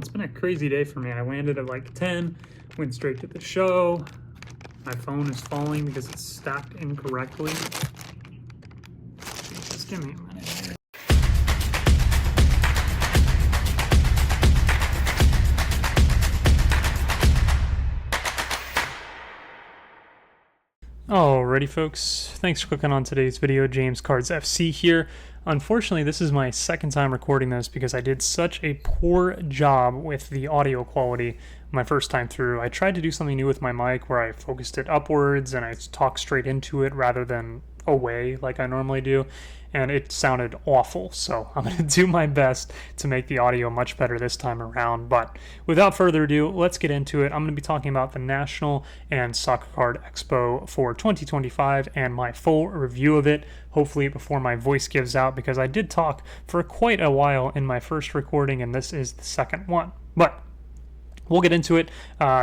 It's been a crazy day for me. I landed at like 10, went straight to the show. My phone is falling because it's stacked incorrectly. Just give me a minute here. Alrighty folks, thanks for clicking on today's video. James Cards FC here. Unfortunately, this is my second time recording this because I did such a poor job with the audio quality my first time through. I tried to do something new with my mic where I focused it upwards and I talked straight into it rather than away like I normally do, and it sounded awful. So I'm going to do my best to make the audio much better this time around. But without further ado, let's get into it. I'm going to be talking about the National and Soccer Card Expo for 2025 and my full review of it, hopefully before my voice gives out, because I did talk for quite a while in my first recording and this is the second one. But we'll get into it.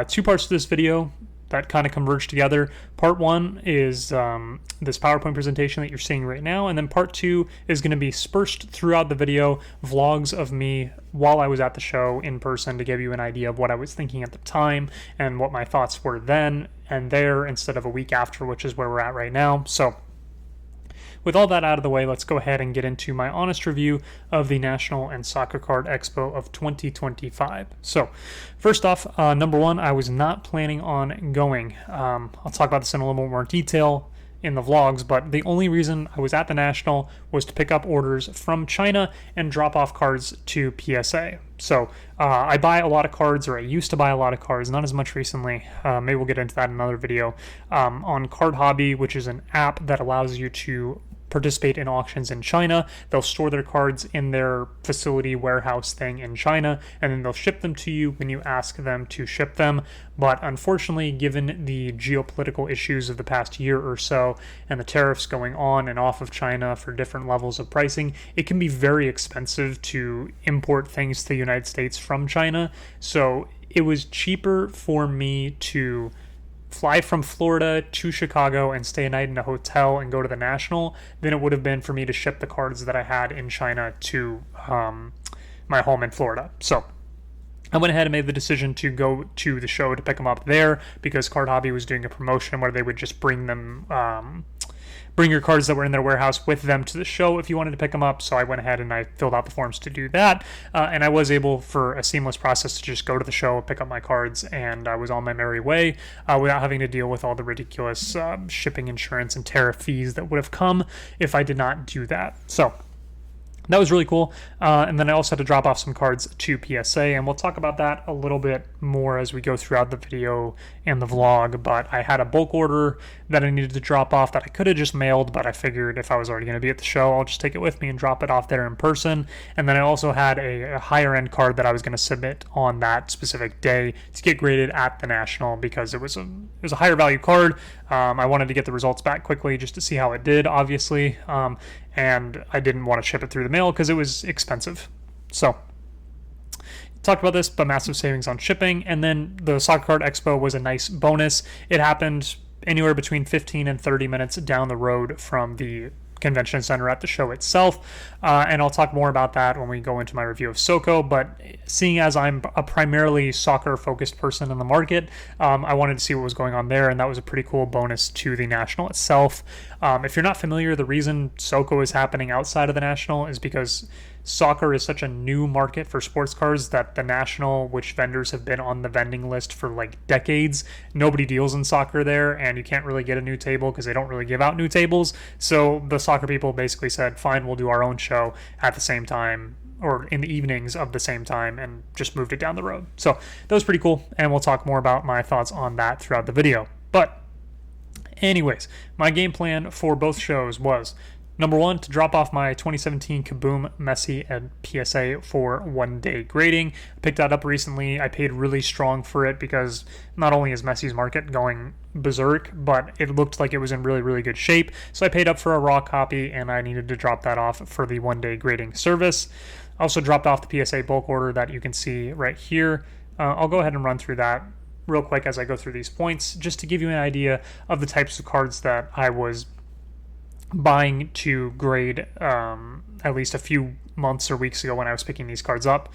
Two parts to this video that kind of converge together. Part one is this PowerPoint presentation that you're seeing right now, and then part two is going to be dispersed throughout the video, vlogs of me while I was at the show in person to give you an idea of what I was thinking at the time and what my thoughts were then and there instead of a week after, which is where we're at right now. So with all that out of the way, let's go ahead and get into my honest review of the National and Soccer Card Expo of 2025. So, first off, number one, I was not planning on going. I'll talk about this in a little more detail in the vlogs, but the only reason I was at the National was to pick up orders from China and drop off cards to PSA. So I buy a lot of cards, or I used to buy a lot of cards, not as much recently. Maybe we'll get into that in another video. On Card Hobby, which is an app that allows you to participate in auctions in China. They'll store their cards in their facility warehouse thing in China, and then they'll ship them to you when you ask them to ship them. But unfortunately, given the geopolitical issues of the past year or so and the tariffs going on and off of China for different levels of pricing, it can be very expensive to import things to the United States from China. So it was cheaper for me to fly from Florida to Chicago and stay a night in a hotel and go to the National than it would have been for me to ship the cards that I had in China to my home in Florida. So I went ahead and made the decision to go to the show to pick them up there because Card Hobby was doing a promotion where they would just bring your cards that were in their warehouse with them to the show if you wanted to pick them up. So I went ahead and I filled out the forms to do that. And I was able, for a seamless process, to just go to the show, pick up my cards, and I was on my merry way without having to deal with all the ridiculous shipping, insurance, and tariff fees that would have come if I did not do that. So that was really cool. And then I also had to drop off some cards to PSA, and we'll talk about that a little bit more as we go throughout the video and the vlog. But I had a bulk order that I needed to drop off that I could have just mailed, but I figured if I was already going to be at the show, I'll just take it with me and drop it off there in person. And then I also had a higher end card that I was going to submit on that specific day to get graded at the National because it was a higher value card. I wanted to get the results back quickly just to see how it did, obviously. And I didn't want to ship it through the mail because it was expensive. So talked about this, but massive savings on shipping. And then the Soccer Card Expo was a nice bonus. It happened anywhere between 15 and 30 minutes down the road from the convention center at the show itself, and I'll talk more about that when we go into my review of SoCo. But seeing as I'm a primarily soccer focused person in the market, I wanted to see what was going on there, and that was a pretty cool bonus to the National itself. If you're not familiar, the reason SoCo is happening outside of the National is because soccer is such a new market for sports cards that the National, which vendors have been on the vending list for like decades, nobody deals in soccer there, and you can't really get a new table because they don't really give out new tables. So the soccer people basically said, fine, we'll do our own show at the same time, or in the evenings of the same time, and just moved it down the road. So that was pretty cool, and we'll talk more about my thoughts on that throughout the video. But anyways, my game plan for both shows was, number one, to drop off my 2017 Kaboom, Messi, and PSA for one-day grading. I picked that up recently. I paid really strong for it because not only is Messi's market going berserk, but it looked like it was in really, really good shape. So I paid up for a raw copy, and I needed to drop that off for the one-day grading service. I also dropped off the PSA bulk order that you can see right here. I'll go ahead and run through that real quick as I go through these points, just to give you an idea of the types of cards that I was buying to grade at least a few months or weeks ago when I was picking these cards up.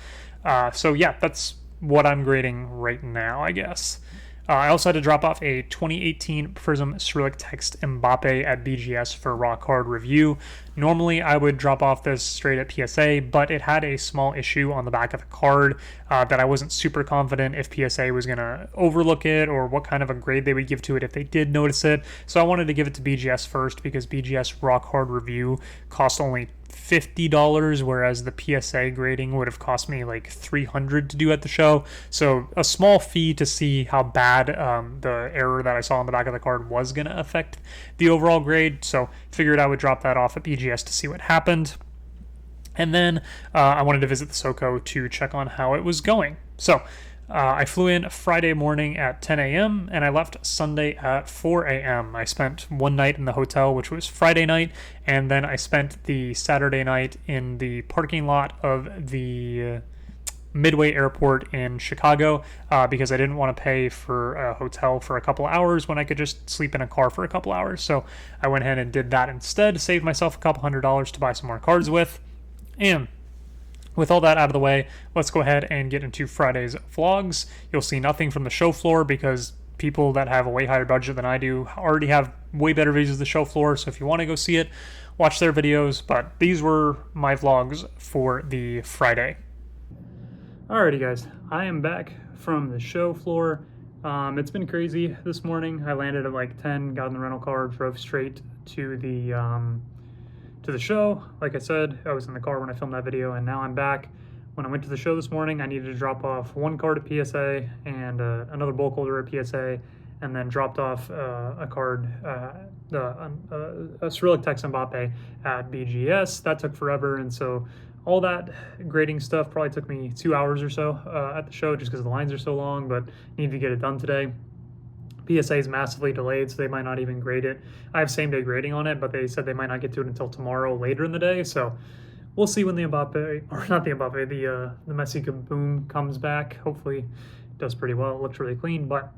So yeah, that's what I'm grading right now, I guess. I also had to drop off a 2018 Prism Cyrillic Text Mbappe at BGS for rock hard review. Normally, I would drop off this straight at PSA, but it had a small issue on the back of the card that I wasn't super confident if PSA was going to overlook it or what kind of a grade they would give to it if they did notice it. So I wanted to give it to BGS first because BGS rock hard review cost only $50, whereas the PSA grading would have cost me like $300 to do at the show. So a small fee to see how bad the error that I saw on the back of the card was going to affect the overall grade. So figured I would drop that off at BGS to see what happened. And then I wanted to visit the SoCo to check on how it was going. So I flew in Friday morning at 10 a.m. and I left Sunday at 4 a.m. I spent one night in the hotel, which was Friday night, and then I spent the Saturday night in the parking lot of the Midway Airport in Chicago because I didn't want to pay for a hotel for a couple hours when I could just sleep in a car for a couple hours. So I went ahead and did that instead, saved myself a couple $100s to buy some more cards with. And with all that out of the way, let's go ahead and get into Friday's vlogs. You'll see nothing from the show floor because people that have a way higher budget than I do already have way better views of the show floor. So if you want to go see it, watch their videos. But these were my vlogs for the Friday. Alrighty guys, I am back from the show floor. It's been crazy this morning. I landed at like 10, got in the rental car, drove straight to the show. Like I said, I was in the car when I filmed that video, and now I'm back. When I went to the show this morning, I needed to drop off one card at PSA and another bulk holder at PSA, and then dropped off a card, a Cyrillic Text Mbappe at BGS. That took forever, and so all that grading stuff probably took me 2 hours or so at the show just because the lines are so long, but needed to get it done today. PSA is massively delayed, so they might not even grade it. I have same-day grading on it, but they said they might not get to it until tomorrow later in the day, so we'll see when the Mbappe, or not the Mbappe, the Messi Kaboom comes back. Hopefully it does pretty well. It looks really clean, but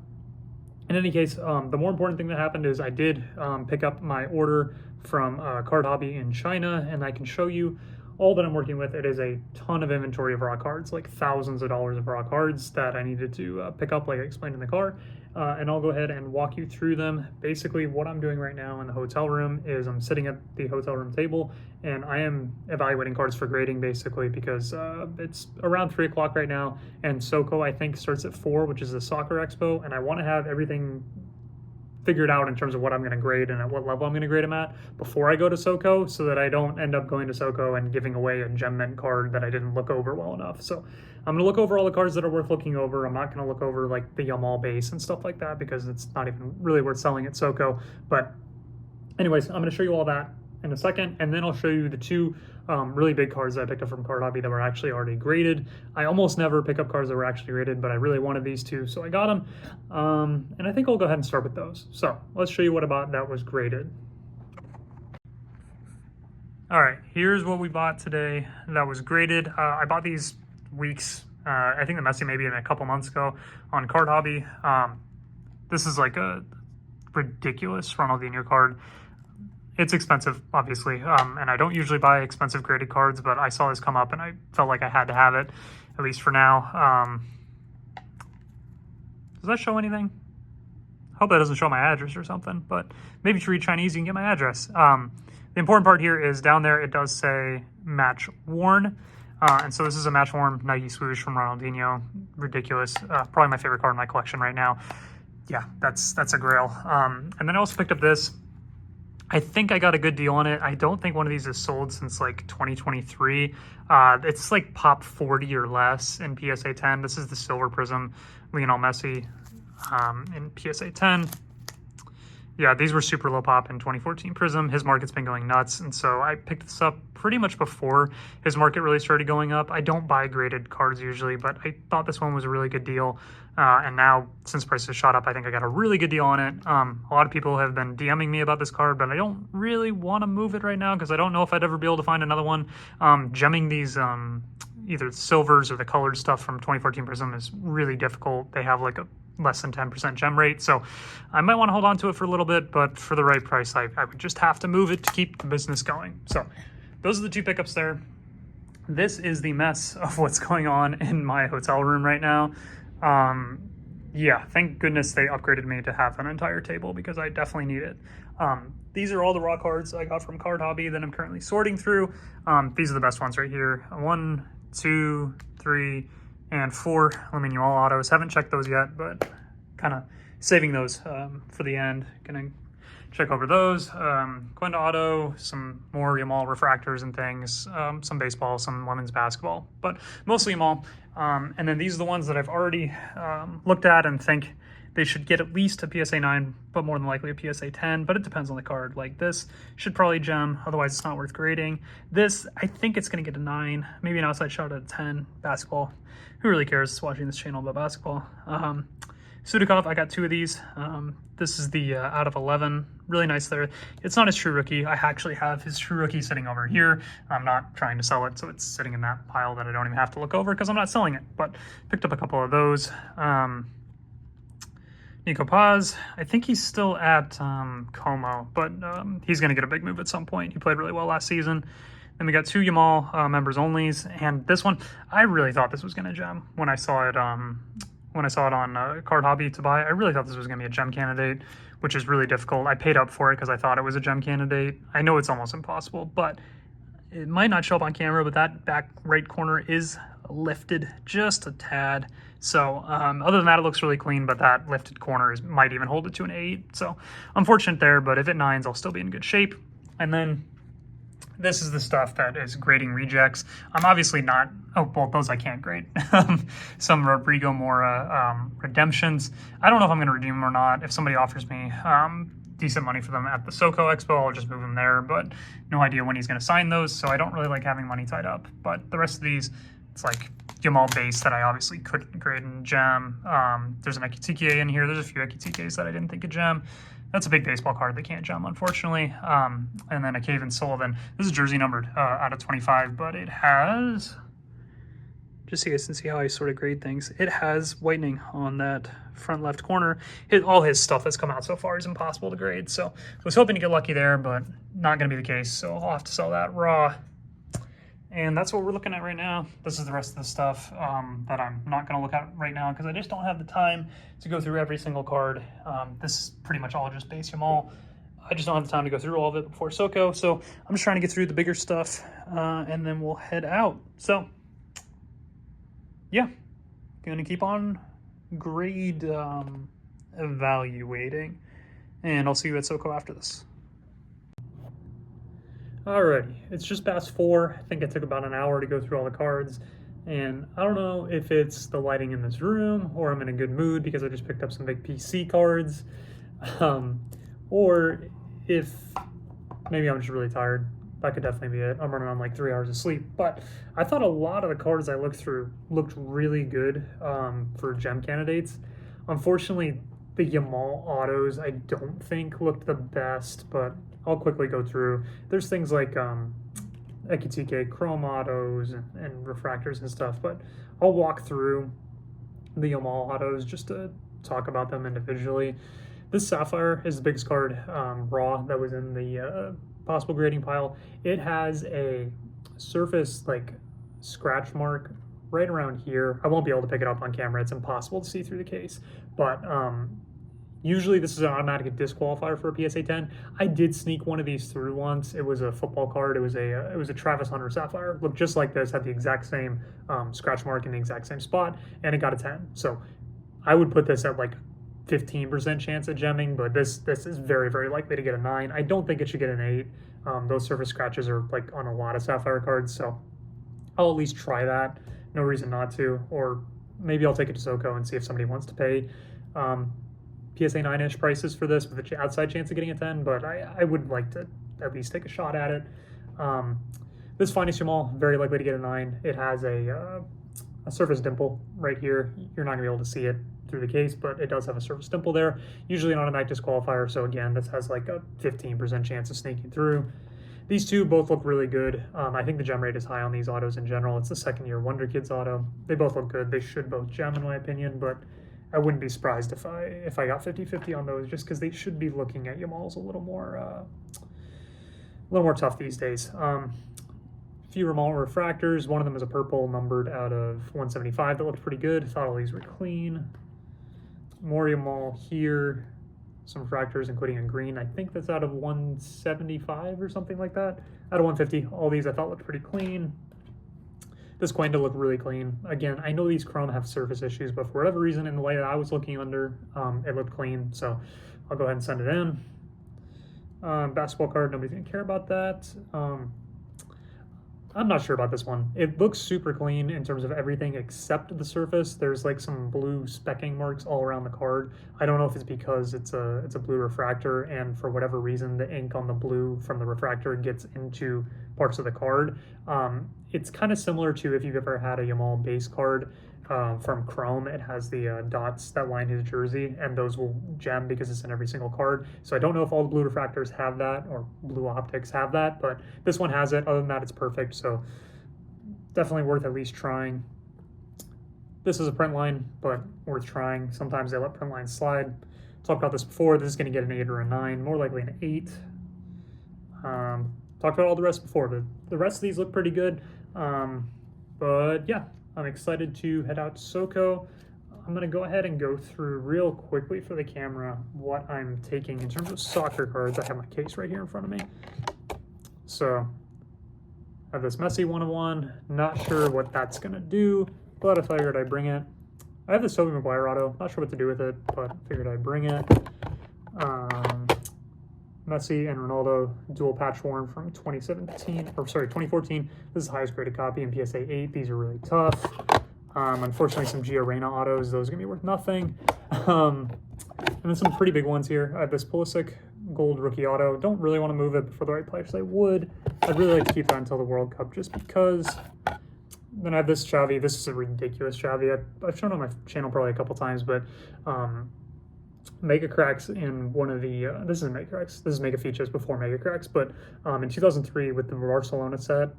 in any case, the more important thing that happened is I did pick up my order from Card Hobby in China, and I can show you all that I'm working with. It is a ton of inventory of raw cards, like thousands of dollars of raw cards that I needed to pick up, like I explained in the car. And I'll go ahead and walk you through them. Basically, what I'm doing right now in the hotel room is I'm sitting at the hotel room table and I am evaluating cards for grading, basically, because it's around 3 o'clock right now, and SoCo, I think, starts at 4, which is the soccer expo, and I want to have everything figured out in terms of what I'm going to grade and at what level I'm going to grade them at before I go to SoCo, so that I don't end up going to SoCo and giving away a gem mint card that I didn't look over well enough. So I'm going to look over all the cards that are worth looking over. I'm not going to look over like the Yamal base and stuff like that because it's not even really worth selling at SoCo. But anyways, I'm going to show you all that in a second, and then I'll show you the two really big cards that I picked up from Card Hobby that were actually already graded. I almost never pick up cards that were actually graded, but I really wanted these two, so I got them. And I think I'll go ahead and start with those. So let's show you what I bought that was graded. All right, here's what we bought today that was graded. I bought these weeks, I think the Messi maybe in a couple months ago on Card Hobby. This is like a ridiculous Ronaldinho card. It's expensive, obviously, and I don't usually buy expensive graded cards, but I saw this come up and I felt like I had to have it, at least for now. Does that show anything? Hope that doesn't show my address or something, but maybe if you read Chinese, you can get my address. The important part here is down there, it does say match worn. And so this is a match worn Nike swoosh from Ronaldinho. Ridiculous. Probably my favorite card in my collection right now. Yeah, that's a grail. And then I also picked up this. I think I got a good deal on it. I don't think one of these is sold since like 2023. It's like pop 40 or less in PSA 10. This is the Silver Prism Lionel Messi in PSA 10. Yeah, these were super low pop in 2014 Prism. His market's been going nuts, and so I picked this up pretty much before his market really started going up. I don't buy graded cards usually, but I thought this one was a really good deal. And now, since prices shot up, I think I got a really good deal on it. A lot of people have been DMing me about this card, but I don't really want to move it right now because I don't know if I'd ever be able to find another one. Gemming these either the silvers or the colored stuff from 2014 Prism is really difficult. They have like a less than 10% gem rate, so I might want to hold on to it for a little bit, but for the right price I would just have to move it to keep the business going. So those are the two pickups there. this is the mess of what's going on in my hotel room right now. Yeah, thank goodness they upgraded me to have an entire table because I definitely need it. These are all the raw cards I got from Card Hobby that I'm currently sorting through. These are the best ones right here. 1, 2, 3, and 4 aluminum all autos. Haven't checked those yet, but kind of saving those for the end. Gonna check over those. Quinta auto, some more Yamal refractors and things, some baseball, some women's basketball, but mostly Yamal. And then these are the ones that I've already looked at and think they should get at least a PSA 9, but more than likely a PSA 10, but it depends on the card. Like this should probably gem, otherwise it's not worth grading. This, I think it's gonna get a 9, maybe an outside shot at a 10, basketball. Who really cares watching this channel about basketball? Sudakov, I got 2 of these. This is the out of 11, really nice there. It's not his true rookie. I actually have his true rookie sitting over here. I'm not trying to sell it, so it's sitting in that pile that I don't even have to look over because I'm not selling it, but picked up a couple of those. Nico Paz, I think he's still at Como, but he's going to get a big move at some point. He played really well last season. Then we got 2 Yamal members onlys, and this one, I really thought this was going to gem when I saw it. When I saw it on Card Hobby to buy, I really thought this was going to be a gem candidate, which is really difficult. I paid up for it because I thought it was a gem candidate. I know it's almost impossible, but it might not show up on camera, but that back right corner is lifted just a tad. So other than that, it looks really clean, but that lifted corner might even hold it to an 8. So unfortunate there, but if it 9s, I'll still be in good shape. And then this is the stuff that is grading rejects. I'm obviously not, oh, well, those I can't grade. Some Rodrigo Mora redemptions. I don't know if I'm going to redeem them or not. If somebody offers me decent money for them at the SoCo Expo, I'll just move them there, but no idea when he's going to sign those, so I don't really like having money tied up. But the rest of these, it's like Yamal base that I obviously couldn't grade in gem. There's an Ekitike in here. There's a few Ekitikes that I didn't think could gem. That's a big baseball card that can't gem, unfortunately. And then a Caven Sullivan. This is jersey numbered out of 25, but it has, just so you guys can see how I sort of grade things, it has whitening on that front left corner. All his stuff that's come out so far is impossible to grade, so I was hoping to get lucky there, but not going to be the case, so I'll have to sell that raw. And that's what we're looking at right now. This is the rest of the stuff that I'm not going to look at right now because I just don't have the time to go through every single card. This is pretty much all just base Yamal. I just don't have the time to go through all of it before SoCo, so I'm just trying to get through the bigger stuff, and then we'll head out. So, yeah, going to keep on grade evaluating, and I'll see you at SoCo after this. Alrighty, it's just past 4. I think it took about an hour to go through all the cards, and I don't know if it's the lighting in this room or I'm in a good mood because I just picked up some big PC cards, or if maybe I'm just really tired. That could definitely be it. I'm running on like 3 hours of sleep, but I thought a lot of the cards I looked through looked really good for gem candidates. Unfortunately, the Yamal autos I don't think looked the best, but I'll quickly go through. There's things like Ekitike chrome autos and refractors and stuff, but I'll walk through the Yamal autos just to talk about them individually. This Sapphire is the biggest card raw that was in the possible grading pile. It has a surface like scratch mark right around here. I won't be able to pick it up on camera. It's impossible to see through the case, but usually this is an automatic disqualifier for a PSA 10. I did sneak one of these through once. It was a football card. It was a Travis Hunter Sapphire. Looked just like this, had the exact same scratch mark in the exact same spot, and it got a 10. So I would put this at like 15% chance at gemming, but this is very, very likely to get a 9. I don't think it should get an 8. Those surface scratches are like on a lot of Sapphire cards, so I'll at least try that. No reason not to, or maybe I'll take it to SoCo and see if somebody wants to pay PSA 9-ish prices for this with the outside chance of getting a 10, but I would like to at least take a shot at it. This Finest Yamal, very likely to get a 9. It has a surface dimple right here. You're not going to be able to see it through the case, but it does have a surface dimple there. Usually an automatic disqualifier, so again, this has like a 15% chance of sneaking through. These two both look really good. I think the gem rate is high on these autos in general. It's the second-year Wonder Kids auto. They both look good. They should both gem in my opinion, but I wouldn't be surprised if I got 50-50 on those, just because they should be looking at Yamals a little more tough these days. few remote refractors. One of them is a purple numbered out of 175 that looked pretty good. Thought all these were clean. More Mall here. Some refractors, including a green. I think that's out of 175 or something like that. Out of 150. All these I thought looked pretty clean. This coin did look really clean. Again, I know these chrome have surface issues, but for whatever reason, in the light that I was looking under, it looked clean. So I'll go ahead and send it in. Basketball card, nobody's gonna care about that. I'm not sure about this one. It looks super clean in terms of everything except the surface. There's like some blue specking marks all around the card. I don't know if it's because it's a blue refractor and for whatever reason the ink on the blue from the refractor gets into parts of the card. It's kind of similar to if you've ever had a Yamal base card from Chrome. It has the dots that line his jersey, and those will gem because it's in every single card. So I don't know if all the blue refractors have that or blue optics have that, but this one has it. Other than that, it's perfect. So definitely worth at least trying. This is a print line, but worth trying. Sometimes they let print lines slide. Talked about this before. This is going to get an 8 or a 9, more likely an 8. Talked about all the rest before, but the rest of these look pretty good. But yeah, I'm excited to head out to SoCo. I'm going to go ahead and go through real quickly for the camera what I'm taking in terms of soccer cards. I have my case right here in front of me. So I have this Messi 1-of-1. Not sure what that's going to do, but I figured I'd bring it. I have the Tobey Maguire auto. Not sure what to do with it, but figured I'd bring it. Messi and Ronaldo dual patch worn from 2014. This is the highest graded copy in PSA 8. These are really tough. Unfortunately, some Gio Reyna autos. Those are going to be worth nothing. And then some pretty big ones here. I have this Pulisic gold rookie auto. Don't really want to move it, but for the right players, I would. I'd really like to keep that until the World Cup just because. Then I have this Xavi. This is a ridiculous Xavi. I've shown on my channel probably a couple times, but Mega Cracks in one of the this isn't Mega Cracks, this is Mega Features before Mega Cracks, but in 2003 with the Barcelona set,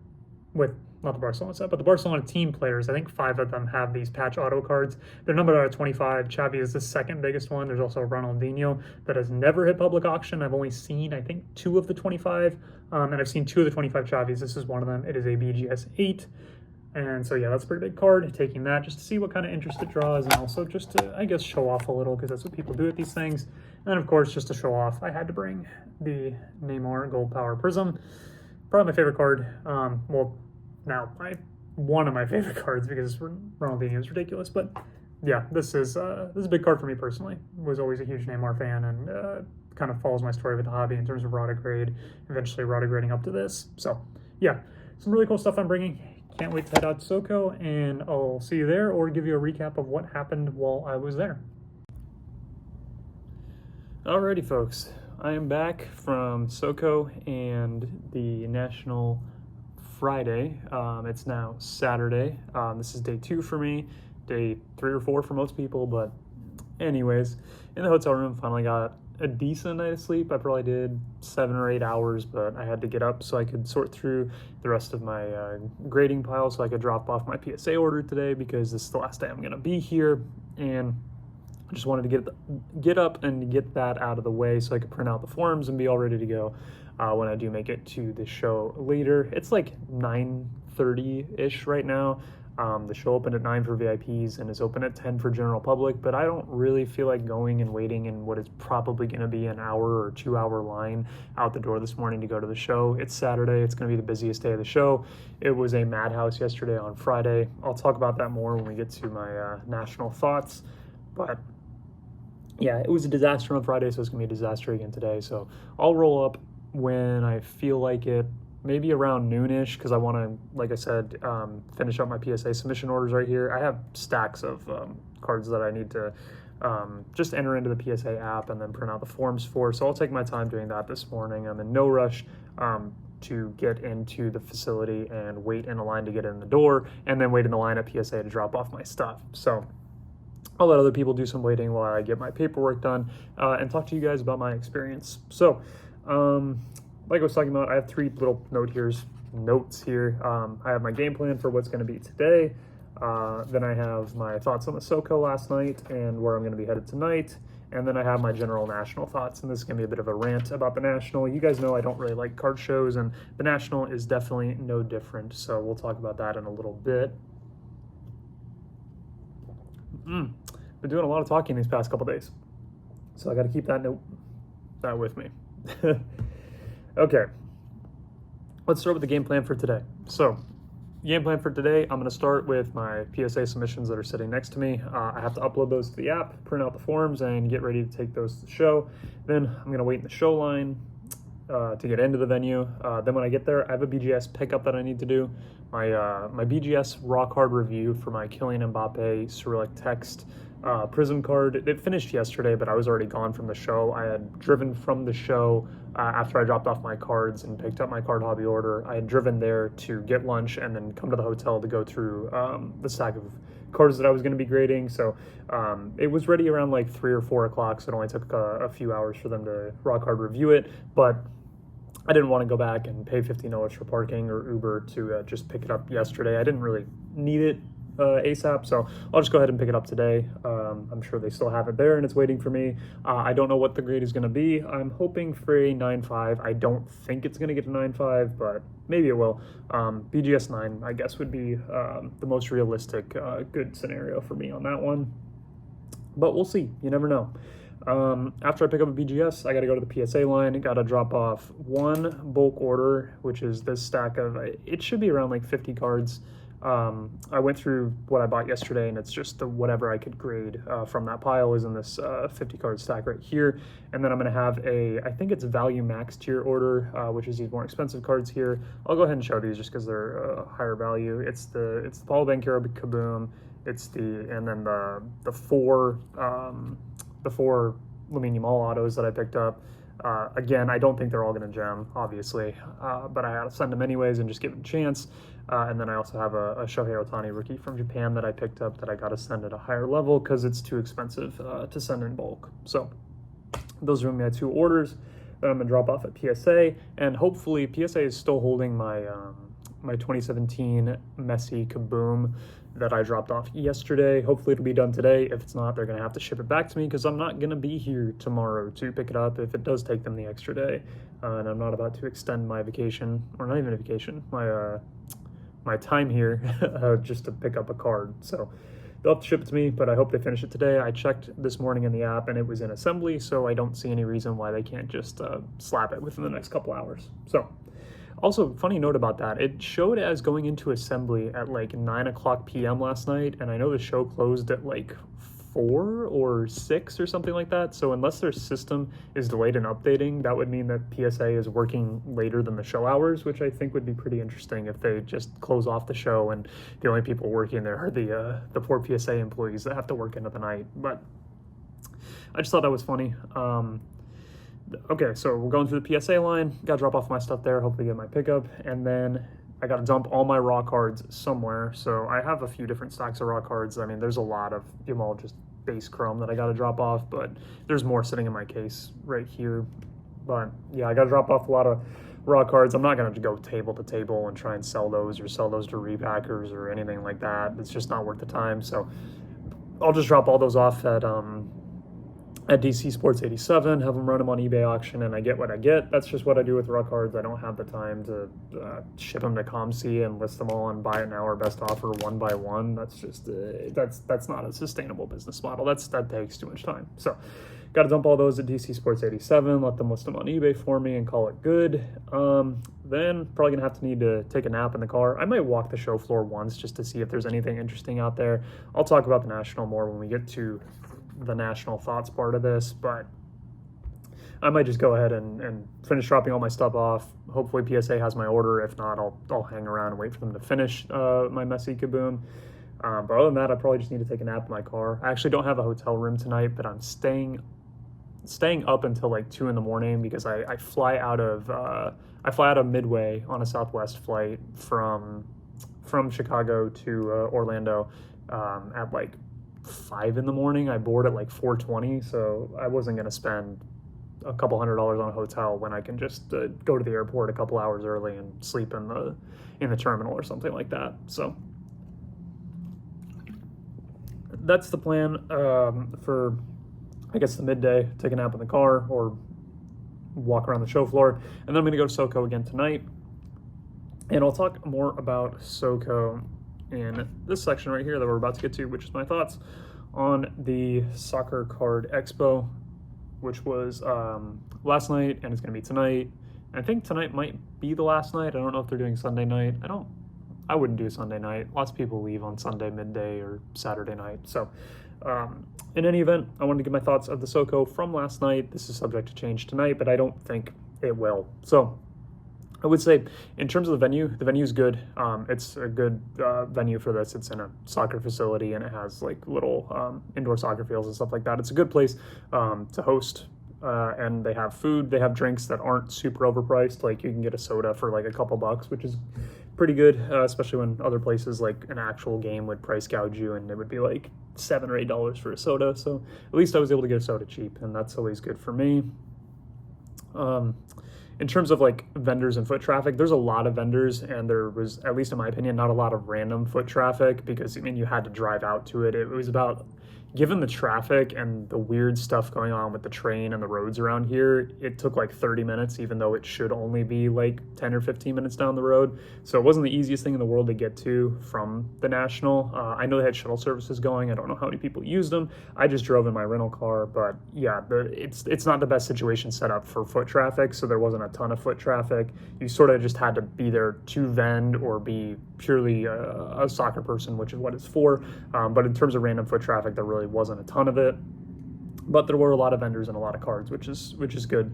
with not the Barcelona set, but the Barcelona team players, I think 5 of them have these patch auto cards. They're numbered out of 25. Xavi is the second biggest one. There's also Ronaldinho that has never hit public auction. I've only seen, I think, 2 of the 25, and I've seen 2 of the 25 Xavis. This is one of them. It is a BGS 8. And so, yeah, that's a pretty big card. Taking that just to see what kind of interest it draws and also just to, I guess, show off a little because that's what people do at these things. And then, of course, just to show off, I had to bring the Neymar Gold Power Prism. Probably my favorite card. Well, now, one of my favorite cards because Ronaldinho is ridiculous. But, yeah, this is a big card for me personally. Was always a huge Neymar fan and kind of follows my story with the hobby in terms of Rota grade, eventually Rota grading up to this. So, yeah, some really cool stuff I'm bringing. Can't wait to head out to SoCo, and I'll see you there or give you a recap of what happened while I was there. Alrighty, folks. I am back from SoCo and the National Friday. It's now Saturday. This is day 2 for me, day 3 or 4 for most people, but anyways, in the hotel room, finally got a decent night of sleep. I probably did 7 or 8 hours, but I had to get up so I could sort through the rest of my grading pile so I could drop off my PSA order today because this is the last day I'm going to be here, and I just wanted to get up and get that out of the way so I could print out the forms and be all ready to go when I do make it to the show later. It's like 9:30-ish right now. The show opened at 9 for VIPs and is open at 10 for general public, but I don't really feel like going and waiting in what is probably going to be an hour or 2-hour line out the door this morning to go to the show. It's Saturday. It's going to be the busiest day of the show. It was a madhouse yesterday on Friday. I'll talk about that more when we get to my national thoughts, but yeah, it was a disaster on Friday, so it's going to be a disaster again today. So I'll roll up when I feel like it, maybe around noonish, because I want to, like I said, finish up my PSA submission orders right here. I have stacks of cards that I need to just enter into the PSA app and then print out the forms for. So I'll take my time doing that this morning. I'm in no rush to get into the facility and wait in a line to get in the door and then wait in the line at PSA to drop off my stuff. So I'll let other people do some waiting while I get my paperwork done and talk to you guys about my experience. So, like I was talking about, I have 3 little notes here. I have my game plan for what's going to be today. Then I have my thoughts on the SoCo last night and where I'm going to be headed tonight. And then I have my general national thoughts, and this is going to be a bit of a rant about the National. You guys know I don't really like card shows, and the National is definitely no different, so we'll talk about that in a little bit. Been doing a lot of talking these past couple days, so I got to keep that with me. Okay, let's start with the game plan for today. So, game plan for today, I'm going to start with my PSA submissions that are sitting next to me. I have to upload those to the app, print out the forms, and get ready to take those to the show. Then I'm going to wait in the show line to get into the venue. Then when I get there, I have a BGS pickup that I need to do. My BGS raw card review for my Kylian Mbappe Cyrillic Text Prism card. It finished yesterday, but I was already gone from the show. I had driven from the show after I dropped off my cards and picked up my card hobby order. I had driven there to get lunch and then come to the hotel to go through the stack of cards that I was going to be grading. So it was ready around like 3 or 4 o'clock, so it only took a few hours for them to raw card review it. But I didn't want to go back and pay $15 for parking or Uber to just pick it up yesterday. I didn't really need it ASAP, so I'll just go ahead and pick it up today. I'm sure they still have it there and it's waiting for me. I don't know what the grade is going to be. I'm hoping for a 9.5. I don't think it's going to get a 9.5, but maybe it will. BGS 9, I guess, would be the most realistic good scenario for me on that one. But we'll see. You never know. After I pick up a BGS, I got to go to the PSA line. Got to drop off one bulk order, which is this stack of, it should be around like 50 cards. I went through what I bought yesterday, and it's just the whatever I could grade from that pile is in this 50 card stack right here. And then I'm going to have I think it's value max tier order, which is these more expensive cards here. I'll go ahead and show these just because they're higher value. It's the Paulo Banchero Kaboom. And then the four Lamine Yamal autos that I picked up. Again, I don't think they're all going to gem, obviously, but I had to send them anyways and just give them a chance. And then I also have a Shohei Ohtani rookie from Japan that I picked up that I got to send at a higher level because it's too expensive to send in bulk. So those are my 2 orders that I'm going to drop off at PSA, and hopefully PSA is still holding my 2017 Messi Kaboom that I dropped off yesterday. Hopefully it'll be done today. If it's not, they're going to have to ship it back to me because I'm not going to be here tomorrow to pick it up if it does take them the extra day. And I'm not about to extend my vacation, or not even a vacation, my time here just to pick up a card. So they'll have to ship it to me, but I hope they finish it today. I checked this morning in the app and it was in assembly, so I don't see any reason why they can't just slap it within the next couple hours. So also, funny note about that, it showed as going into assembly at like 9 o'clock p.m. last night, and I know the show closed at like 4 or 6 or something like that, so unless their system is delayed in updating, that would mean that PSA is working later than the show hours, which I think would be pretty interesting if they just close off the show and the only people working there are the poor PSA employees that have to work into the night. But I just thought that was funny. Okay, so we're going through the PSA line. Got to drop off my stuff there, hopefully get my pickup, and then I got to dump all my raw cards somewhere. So I have a few different stacks of raw cards. I mean, there's a lot of Yamal just base chrome that I got to drop off, but there's more sitting in my case right here. But yeah, I got to drop off a lot of raw cards. I'm not going to go table to table and try and sell those or sell those to repackers or anything like that. It's just not worth the time. So I'll just drop all those off at DC Sports 87, have them run them on eBay auction, and I get what I get. That's just what I do with raw cards. I don't have the time to ship them to ComC and list them all and buy it now or best offer one by one. That's just that's not a sustainable business model. That takes too much time. So got to dump all those at DC Sports 87, let them list them on eBay for me and call it good. Then probably gonna need to take a nap in the car. I might walk the show floor once just to see if there's anything interesting out there. I'll talk about the National more when we get to the National thoughts part of this, but I might just go ahead and finish dropping all my stuff off. Hopefully PSA has my order. If not, I'll hang around and wait for them to finish my Messi Kaboom. But other than that, I probably just need to take a nap in my car. I actually don't have a hotel room tonight, but I'm staying up until like 2 in the morning because I fly out of Midway on a Southwest flight from Chicago to Orlando at like 5 in the morning. I board at like 4:20, so I wasn't gonna spend a couple $100 on a hotel when I can just go to the airport a couple hours early and sleep in the terminal or something like that. So that's the plan for, I guess, the midday. Take a nap in the car or walk around the show floor, and then I'm gonna go to SoCo again tonight, and I'll talk more about SoCo in this section right here that we're about to get to, which is my thoughts on the Soccer Card Expo, which was last night, and it's gonna be tonight. And I think tonight might be the last night. I don't know if they're doing Sunday night. I wouldn't do Sunday night. Lots of people leave on Sunday midday or Saturday night. So in any event, I wanted to give my thoughts of the SoCo from last night. This is subject to change tonight, but I don't think it will. So I would say in terms of the venue is good. It's a good venue for this. It's in a soccer facility, and it has like little indoor soccer fields and stuff like that. It's a good place to host. And they have food, they have drinks that aren't super overpriced. Like you can get a soda for like a couple bucks, which is pretty good, especially when other places like an actual game would price gouge you and it would be like $7 or $8 for a soda. So at least I was able to get a soda cheap, and that's always good for me. In terms of like vendors and foot traffic, there's a lot of vendors, and there was, at least in my opinion, not a lot of random foot traffic, because I mean you had to drive out to it. It was about, given the traffic and the weird stuff going on with the train and the roads around here, it took like 30 minutes, even though it should only be like 10 or 15 minutes down the road. So it wasn't the easiest thing in the world to get to from the National. I know they had shuttle services going. I don't know how many people used them. I just drove in my rental car, but yeah, it's not the best situation set up for foot traffic, so there wasn't a ton of foot traffic. You sort of just had to be there to vend or be purely a soccer person, which is what it's for. But in terms of random foot traffic, there really wasn't a ton of it, but there were a lot of vendors and a lot of cards, which is good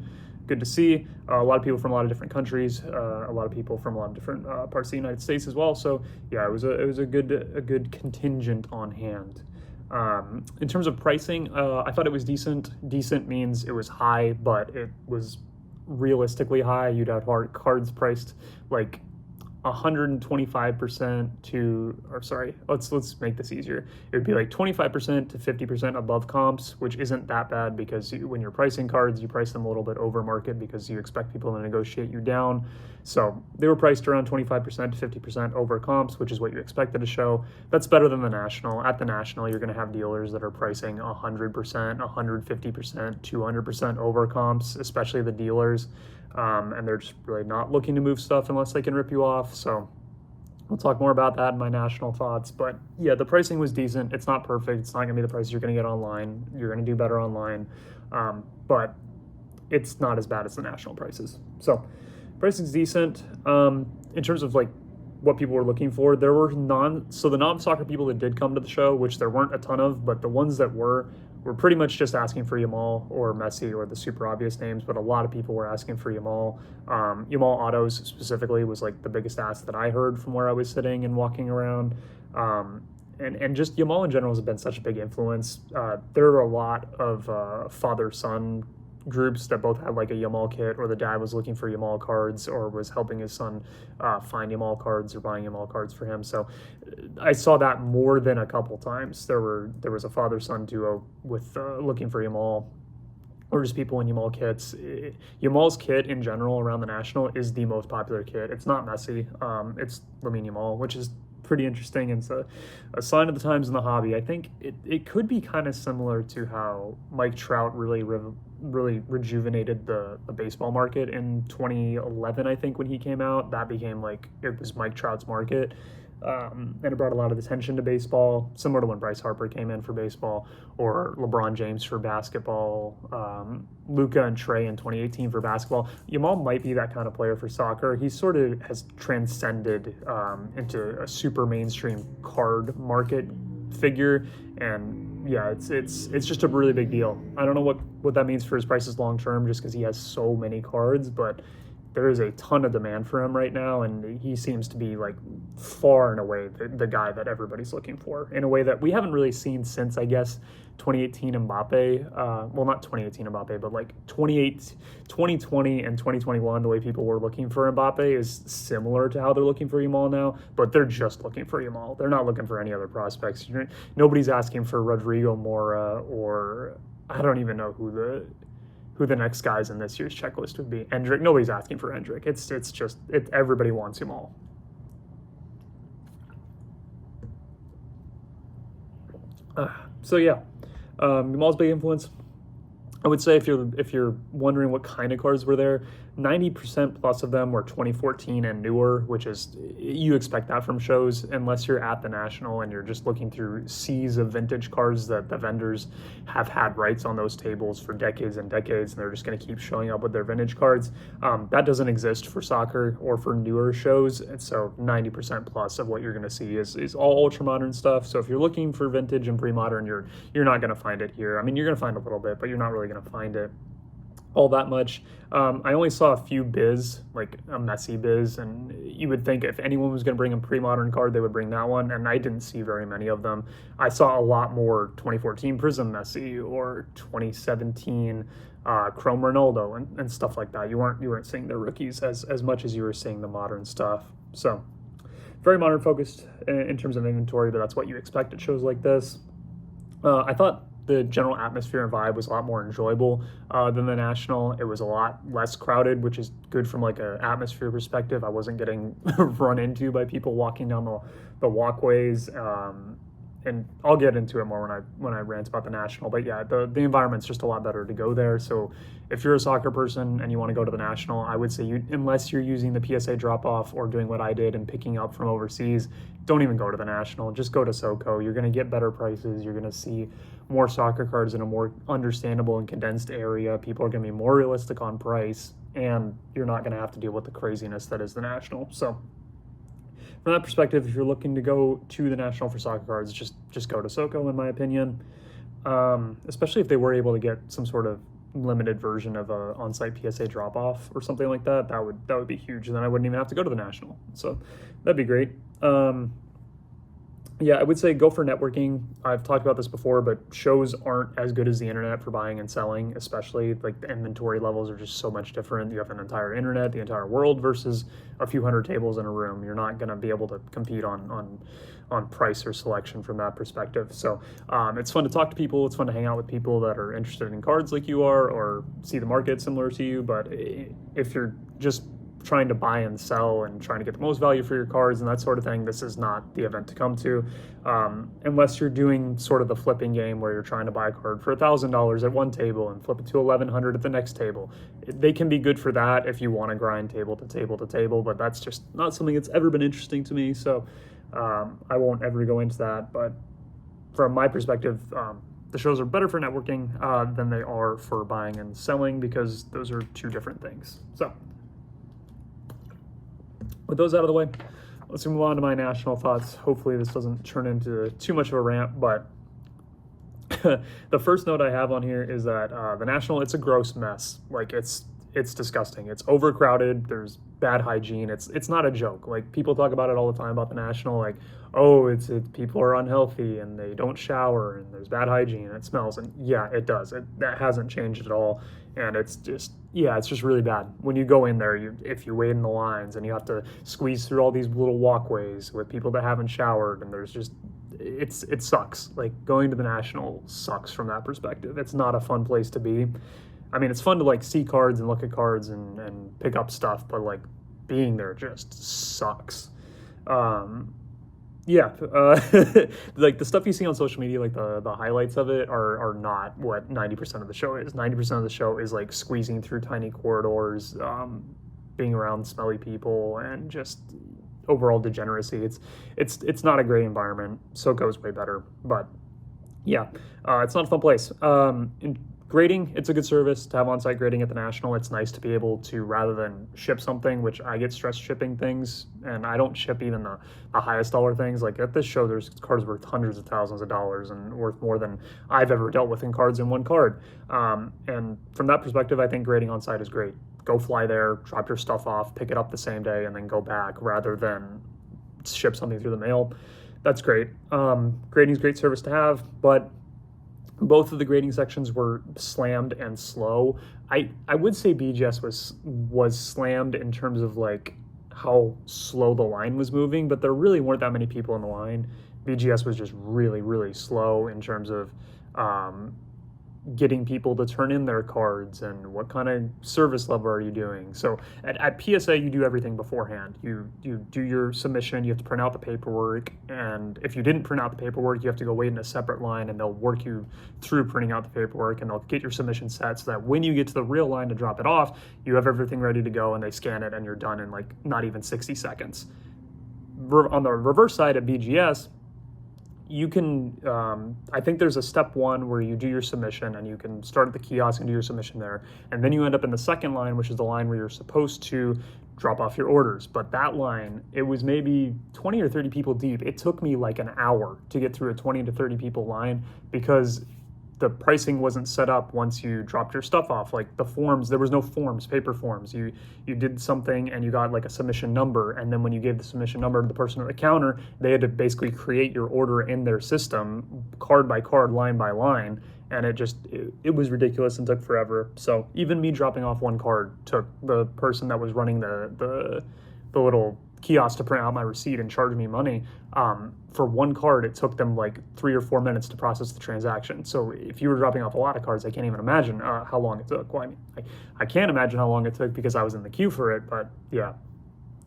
to see. A lot of people from a lot of different countries, a lot of people from a lot of different parts of the United States as well. So yeah, it was a good contingent on hand. In terms of pricing, I thought it was decent. Decent means it was high, but it was realistically high. You'd have cards priced like 125% to, or sorry, let's make this easier. It would be like 25% to 50% above comps, which isn't that bad, because when you're pricing cards, you price them a little bit over market because you expect people to negotiate you down. So they were priced around 25% to 50% over comps, which is what you expected to show. That's better than the National. At the National, you're going to have dealers that are pricing 100%, 150%, 200% over comps, especially the dealers. And they're just really not looking to move stuff unless they can rip you off. So we'll talk more about that in my National thoughts. But yeah, the pricing was decent. It's not perfect. It's not going to be the price you're going to get online. You're going to do better online. But it's not as bad as the National prices. So pricing's decent. In terms of like what people were looking for, there were the non-soccer people that did come to the show, which there weren't a ton of, but the ones that were pretty much just asking for Yamal or Messi or the super obvious names, but a lot of people were asking for Yamal. Yamal Autos specifically was like the biggest ask that I heard from where I was sitting and walking around. And just Yamal in general has been such a big influence. There are a lot of father-son groups that both had like a Yamal kit, or the dad was looking for Yamal cards or was helping his son find Yamal cards or buying Yamal cards for him. So I saw that more than a couple times. There was a father-son duo with looking for Yamal, or just people in Yamal kits. Yamal's kit in general around the National is the most popular kit. It's not Messi, it's Lamine Yamal, which is pretty interesting, and it's a sign of the times in the hobby. I think it could be kind of similar to how Mike Trout really rejuvenated the baseball market in 2011. I think when he came out, that became like, it was Mike Trout's market. And it brought a lot of attention to baseball, similar to when Bryce Harper came in for baseball, or LeBron James for basketball, Luka and Trey in 2018 for basketball. Yamal might be that kind of player for soccer. He sort of has transcended into a super mainstream card market figure, and yeah, it's just a really big deal. I don't know what that means for his prices long term, just because he has so many cards, but there is a ton of demand for him right now, and he seems to be like far and away the guy that everybody's looking for, in a way that we haven't really seen since, I guess, 2018 Mbappe. Well, not 2018 Mbappe, but like 2020 and 2021, the way people were looking for Mbappe is similar to how they're looking for Yamal now, but they're just looking for Yamal. They're not looking for any other prospects. Nobody's asking for Rodrigo Mora, or I don't even know who the next guys in this year's checklist would be. Endrick. Nobody's asking for Endrick. Everybody wants him all. So yeah, Gamal's big influence. I would say if you're wondering what kind of cars were there, 90% plus of them were 2014 and newer, which is, you expect that from shows unless you're at the National and you're just looking through seas of vintage cars that the vendors have had rights on those tables for decades and decades, and they're just going to keep showing up with their vintage cards. That doesn't exist for soccer or for newer shows, and so 90% plus of what you're going to see is all ultra modern stuff. So if you're looking for vintage and pre-modern, you're not going to find it here. I mean, you're going to find a little bit, but you're not really going to find it all that much. I only saw a few biz, like a messy biz, and you would think if anyone was going to bring a pre-modern card, they would bring that one, and I didn't see very many of them. I saw a lot more 2014 Prism messy or 2017 Chrome Ronaldo and stuff like that. You weren't seeing the rookies as much as you were seeing the modern stuff. So very modern focused in terms of inventory, but that's what you expect at shows like this. I thought the general atmosphere and vibe was a lot more enjoyable than the National. It was a lot less crowded, which is good from like an atmosphere perspective. I wasn't getting run into by people walking down the walkways. And I'll get into it more when I rant about the National. But yeah, the environment's just a lot better to go there. So if you're a soccer person and you want to go to the National, I would say unless you're using the PSA drop-off or doing what I did and picking up from overseas, don't even go to the National. Just go to SoCo. You're going to get better prices. You're going to see more soccer cards in a more understandable and condensed area. People are going to be more realistic on price, and you're not going to have to deal with the craziness that is the National. So from that perspective, if you're looking to go to the National for soccer cards, just go to SoCo, in my opinion. Especially if they were able to get some sort of limited version of a on-site PSA drop-off or something like that, that would be huge. And then I wouldn't even have to go to the National. So that'd be great. Yeah, I would say go for networking. I've talked about this before, but shows aren't as good as the internet for buying and selling, especially like the inventory levels are just so much different. You have an entire internet, the entire world versus a few hundred tables in a room. You're not going to be able to compete on price or selection from that perspective. So it's fun to talk to people. It's fun to hang out with people that are interested in cards like you are or see the market similar to you. But if you're just trying to buy and sell and trying to get the most value for your cards and that sort of thing, this is not the event to come to, unless you're doing sort of the flipping game where you're trying to buy a card for $1,000 at one table and flip it to $1,100 at the next table. They can be good for that if you want to grind table to table to table, but that's just not something that's ever been interesting to me, so I won't ever go into that. But from my perspective, the shows are better for networking than they are for buying and selling, because those are two different things. So with those out of the way, let's move on to my National thoughts. Hopefully this doesn't turn into too much of a rant, but the first note I have on here is that the National, it's a gross mess. Like it's disgusting. It's overcrowded. There's bad hygiene. It's not a joke. Like people talk about it all the time about the National, like, oh, it's people are unhealthy and they don't shower and there's bad hygiene and it smells. And yeah, it does. That hasn't changed at all. And it's just really bad. When you go in there, if you wait in the lines and you have to squeeze through all these little walkways with people that haven't showered, and there's just, it sucks. Like going to the National sucks from that perspective. It's not a fun place to be. I mean, it's fun to like see cards and look at cards and pick up stuff, but like being there just sucks. Yeah, like the stuff you see on social media, like the highlights of it are not what 90% of the show is. 90% of the show is like squeezing through tiny corridors, being around smelly people, and just overall degeneracy. It's not a great environment. SoCo's way better, but yeah, it's not a fun place. Grading, it's a good service to have on-site grading at the National. It's nice to be able to, rather than ship something, which I get stressed shipping things, and I don't ship even the highest dollar things. Like at this show, there's cards worth hundreds of thousands of dollars and worth more than I've ever dealt with in cards in one card. And from that perspective, I think grading on-site is great. Go fly there, drop your stuff off, pick it up the same day, and then go back rather than ship something through the mail. That's great. Grading is a great service to have, but both of the grading sections were slammed and slow. I would say BGS was slammed in terms of like how slow the line was moving, but there really weren't that many people in the line. BGS was just really, really slow in terms of getting people to turn in their cards and what kind of service level are you doing. So at PSA, you do everything beforehand. You do your submission, you have to print out the paperwork, and if you didn't print out the paperwork, you have to go wait in a separate line, and they'll work you through printing out the paperwork, and they'll get your submission set so that when you get to the real line to drop it off, you have everything ready to go, and they scan it, and you're done in like not even 60 seconds. On the reverse side at BGS, you can, I think there's a step one where you do your submission and you can start at the kiosk and do your submission there. And then you end up in the second line, which is the line where you're supposed to drop off your orders. But that line, it was maybe 20 or 30 people deep. It took me like an hour to get through a 20 to 30 people line because the pricing wasn't set up once you dropped your stuff off. Like the forms, there was no forms, paper forms. You did something and you got like a submission number, and then when you gave the submission number to the person at the counter, they had to basically create your order in their system, card by card, line by line, and it was ridiculous and took forever. So even me dropping off one card took the person that was running the little kiosk to print out my receipt and charge me money. For one card, it took them like 3 or 4 minutes to process the transaction. So if you were dropping off a lot of cards, I can't even imagine how long it took. Well, I mean, I can't imagine how long it took because I was in the queue for it, but yeah,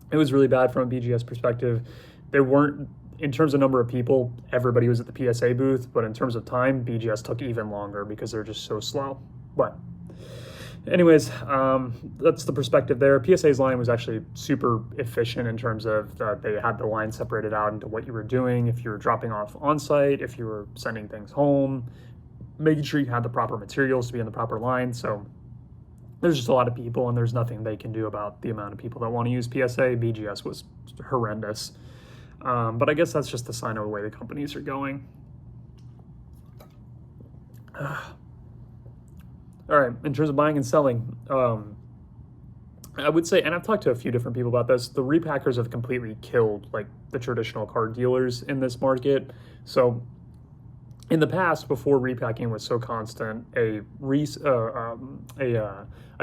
it was really bad from a BGS perspective. There weren't, in terms of number of people, everybody was at the PSA booth, but in terms of time, BGS took even longer because they're just so slow. But anyways, that's the perspective there. PSA's line was actually super efficient in terms of they had the line separated out into what you were doing, if you were dropping off on site, if you were sending things home, making sure you had the proper materials to be in the proper line. So there's just a lot of people, and there's nothing they can do about the amount of people that want to use PSA. BGS was horrendous. But I guess that's just a sign of the way the companies are going. All right, in terms of buying and selling, I would say, and I've talked to a few different people about this, the repackers have completely killed like the traditional card dealers in this market. So in the past, before repacking was so constant, a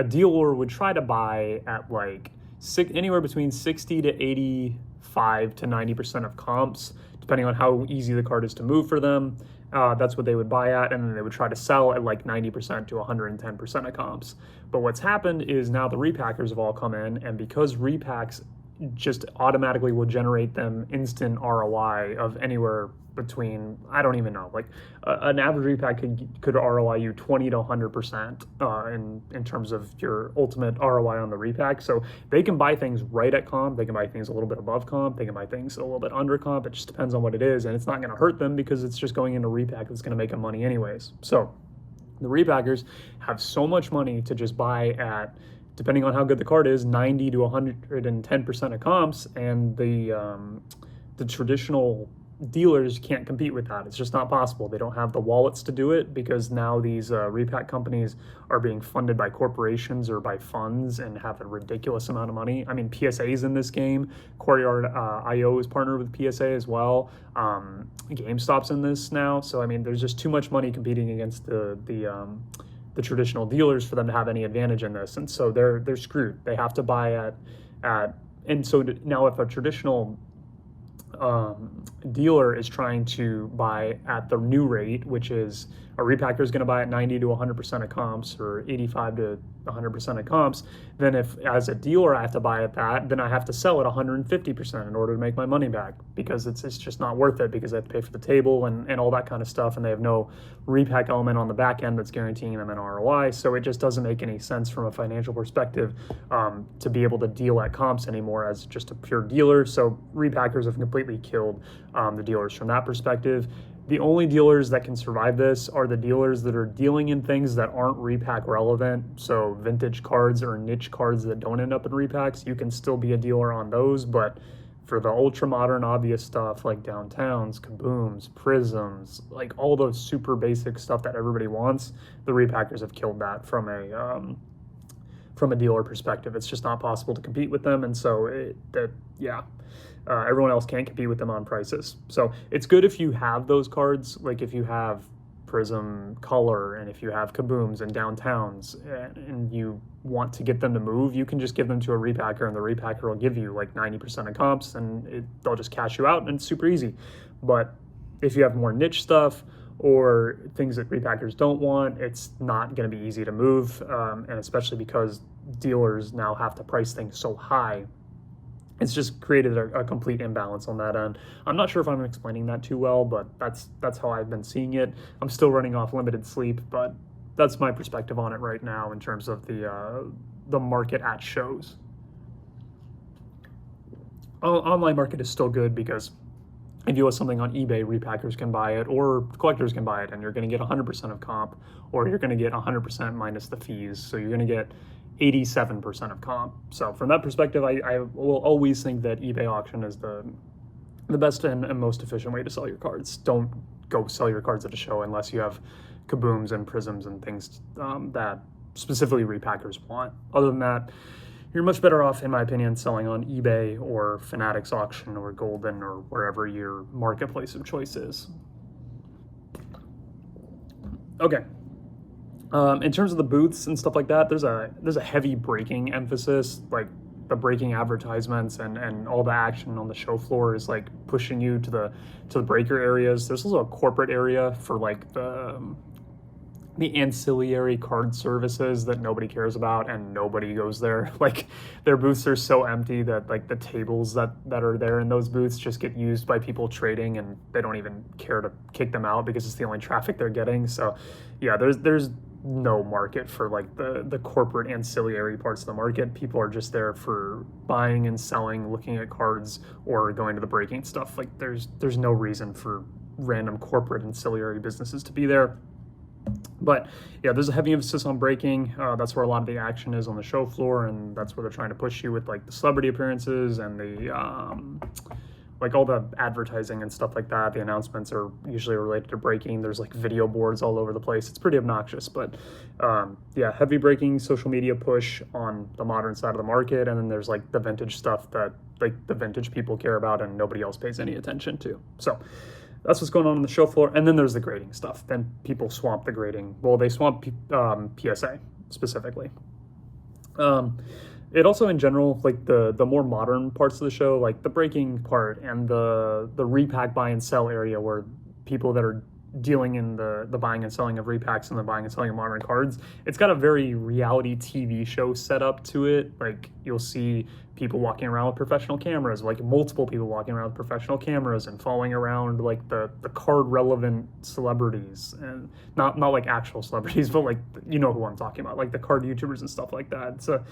dealer would try to buy at like anywhere between 60 to 85 to 90% of comps, depending on how easy the card is to move for them. That's what they would buy at, and then they would try to sell at like 90% to 110% of comps. But what's happened is now the repackers have all come in, and because repacks just automatically will generate them instant ROI of anywhere between, I don't even know, like an average repack could ROI you 20 to 100% in terms of your ultimate ROI on the repack. So they can buy things right at comp, they can buy things a little bit above comp, they can buy things a little bit under comp. It just depends on what it is, and it's not going to hurt them because it's just going into repack that's going to make them money anyways. So the repackers have so much money to just buy at, depending on how good the card is, 90 to 110% of comps, and the traditional dealers can't compete with that. It's just not possible. They don't have the wallets to do it because now these repack companies are being funded by corporations or by funds and have a ridiculous amount of money. I mean, PSA's in this game. Courtyard IO is partnered with PSA as well. GameStop's in this now. So I mean, there's just too much money competing against the traditional dealers for them to have any advantage in this, and so they're screwed. They have to buy at and so now if a traditional dealer is trying to buy at the new rate, which is a repacker is going to buy at 90 to 100% of comps or 85 to 100% of comps, then if as a dealer I have to buy at that, then I have to sell at 150% in order to make my money back, because it's just not worth it, because they have to pay for the table and all that kind of stuff, and they have no repack element on the back end that's guaranteeing them an ROI. So it just doesn't make any sense from a financial perspective to be able to deal at comps anymore as just a pure dealer. So repackers have completely killed the dealers from that perspective. The only dealers that can survive this are the dealers that are dealing in things that aren't repack relevant. So vintage cards or niche cards that don't end up in repacks, you can still be a dealer on those. But for the ultra modern obvious stuff like downtowns, kabooms, prisms, like all those super basic stuff that everybody wants, the repackers have killed that from a dealer perspective. It's just not possible to compete with them, and so everyone else can't compete with them on prices. So it's good if you have those cards, like if you have Prism Color and if you have kabooms and downtowns and you want to get them to move, you can just give them to a repacker and the repacker will give you like 90% of comps and they'll just cash you out, and it's super easy. But if you have more niche stuff, or things that repackers don't want, it's not going to be easy to move, and especially because dealers now have to price things so high. It's just created a complete imbalance on that end. I'm not sure if I'm explaining that too well, but that's how I've been seeing it. I'm still running off limited sleep, but that's my perspective on it right now in terms of the market at shows. Online market is still good because if you list something on eBay, repackers can buy it or collectors can buy it, and you're going to get 100% of comp, or you're going to get 100% minus the fees. So you're going to get 87% of comp. So from that perspective, I will always think that eBay auction is the best and most efficient way to sell your cards. Don't go sell your cards at a show unless you have kabooms and prisms and things that specifically repackers want. Other than that, you're much better off, in my opinion, selling on eBay or Fanatics Auction or Golden or wherever your marketplace of choice is. Okay. In terms of the booths and stuff like that, there's a heavy breaking emphasis. Like the breaking advertisements and all the action on the show floor is like pushing you to the breaker areas. There's also a corporate area for like the ancillary card services that nobody cares about, and nobody goes there. Like their booths are so empty that like the tables that are there in those booths just get used by people trading, and they don't even care to kick them out because it's the only traffic they're getting. So yeah, there's no market for like the corporate ancillary parts of the market. People are just there for buying and selling, looking at cards, or going to the breaking stuff. Like there's no reason for random corporate ancillary businesses to be there. But yeah, there's a heavy emphasis on breaking. That's where a lot of the action is on the show floor, and that's where they're trying to push you with like the celebrity appearances and the like all the advertising and stuff like that. The announcements are usually related to breaking. There's like video boards all over the place. It's pretty obnoxious, but yeah, heavy breaking, social media push on the modern side of the market, and then there's like the vintage stuff that like the vintage people care about and nobody else pays any attention to. So that's what's going on the show floor. And then there's the grading stuff. Then people swamp the grading. Well, they swamp PSA specifically. It also, in general, like the more modern parts of the show, like the breaking part and the repack buy and sell area, where people that are dealing in the buying and selling of repacks and the buying and selling of modern cards, it's got a very reality TV show setup to it. Like you'll see people walking around with professional cameras, like multiple people walking around with professional cameras and following around like the card relevant celebrities, and not like actual celebrities, but like, you know who I'm talking about, like the card YouTubers and stuff like that. It's a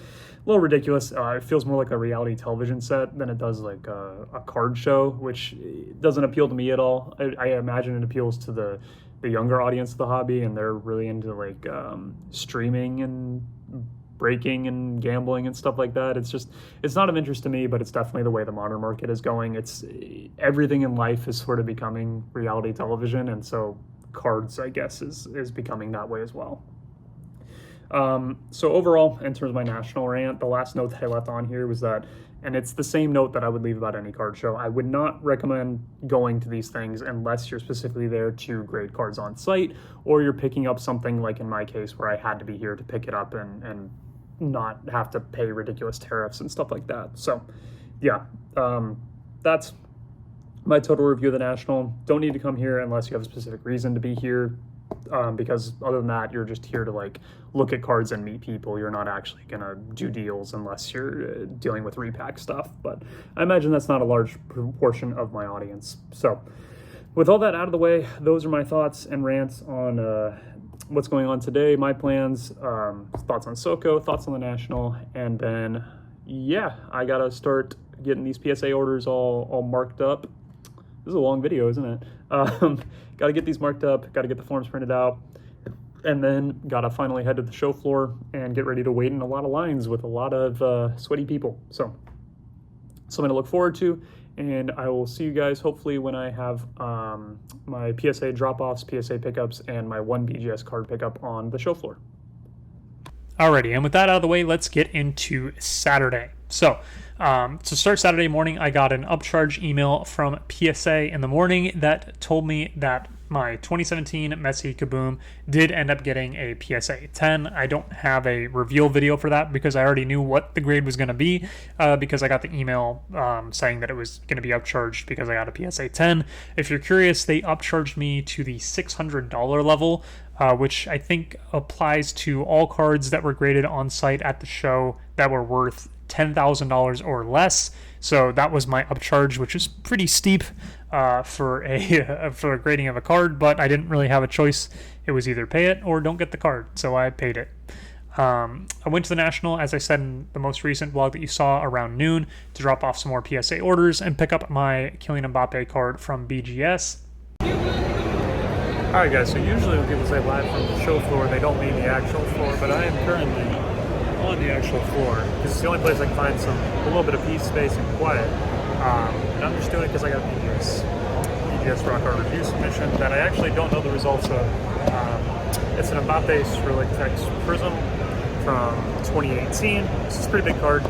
little ridiculous. It feels more like a reality television set than it does like a card show, which doesn't appeal to me at all. I imagine it appeals to the younger audience of the hobby, and they're really into like streaming and breaking and gambling and stuff like that. It's not of interest to me, but it's definitely the way the modern market is going. It's everything in life is sort of becoming reality television, and so cards, I guess, is becoming that way as well. So overall, in terms of my national rant, the last note that I left on here was that, and it's the same note that I would leave about any card show, I would not recommend going to these things unless you're specifically there to grade cards on site, or you're picking up something like in my case where I had to be here to pick it up and not have to pay ridiculous tariffs and stuff like that. So yeah, that's my total review of the National. Don't need to come here unless you have a specific reason to be here, because other than that, you're just here to like look at cards and meet people. You're not actually gonna do deals unless you're dealing with repack stuff, but I imagine that's not a large proportion of my audience. So with all that out of the way, those are my thoughts and rants on what's going on today, my plans, thoughts on SoCo, thoughts on the National, and then yeah, I gotta start getting these PSA orders all marked up. This is a long video, isn't it? Gotta get these marked up, gotta get the forms printed out, and then gotta finally head to the show floor and get ready to wait in a lot of lines with a lot of sweaty people. So something to look forward to. And I will see you guys hopefully when I have my PSA drop-offs, PSA pickups, and my one BGS card pickup on the show floor. Alrighty, and with that out of the way, let's get into Saturday. So to start Saturday morning, I got an upcharge email from PSA in the morning that told me that my 2017 Messi Kaboom did end up getting a PSA 10. I don't have a reveal video for that because I already knew what the grade was going to be because I got the email saying that it was going to be upcharged because I got a PSA 10. If you're curious, they upcharged me to the $600 level, which I think applies to all cards that were graded on site at the show that were worth $10,000 or less. So that was my upcharge, which is pretty steep for a grading of a card, but I didn't really have a choice. It was either pay it or don't get the card, so I paid it. I went to the National, as I said in the most recent vlog that you saw, around noon to drop off some more PSA orders and pick up my Kylian Mbappe card from BGS. Alright guys, so usually when people say live from the show floor, they don't mean the actual floor, but I am currently on the actual floor because it's the only place I can find a little bit of peace, space, and quiet. And I'm just doing it because I got a BGS Rock Art review submission that I actually don't know the results of. It's an Mbappe Cyrillic Text Prism from 2018. This is a pretty big card.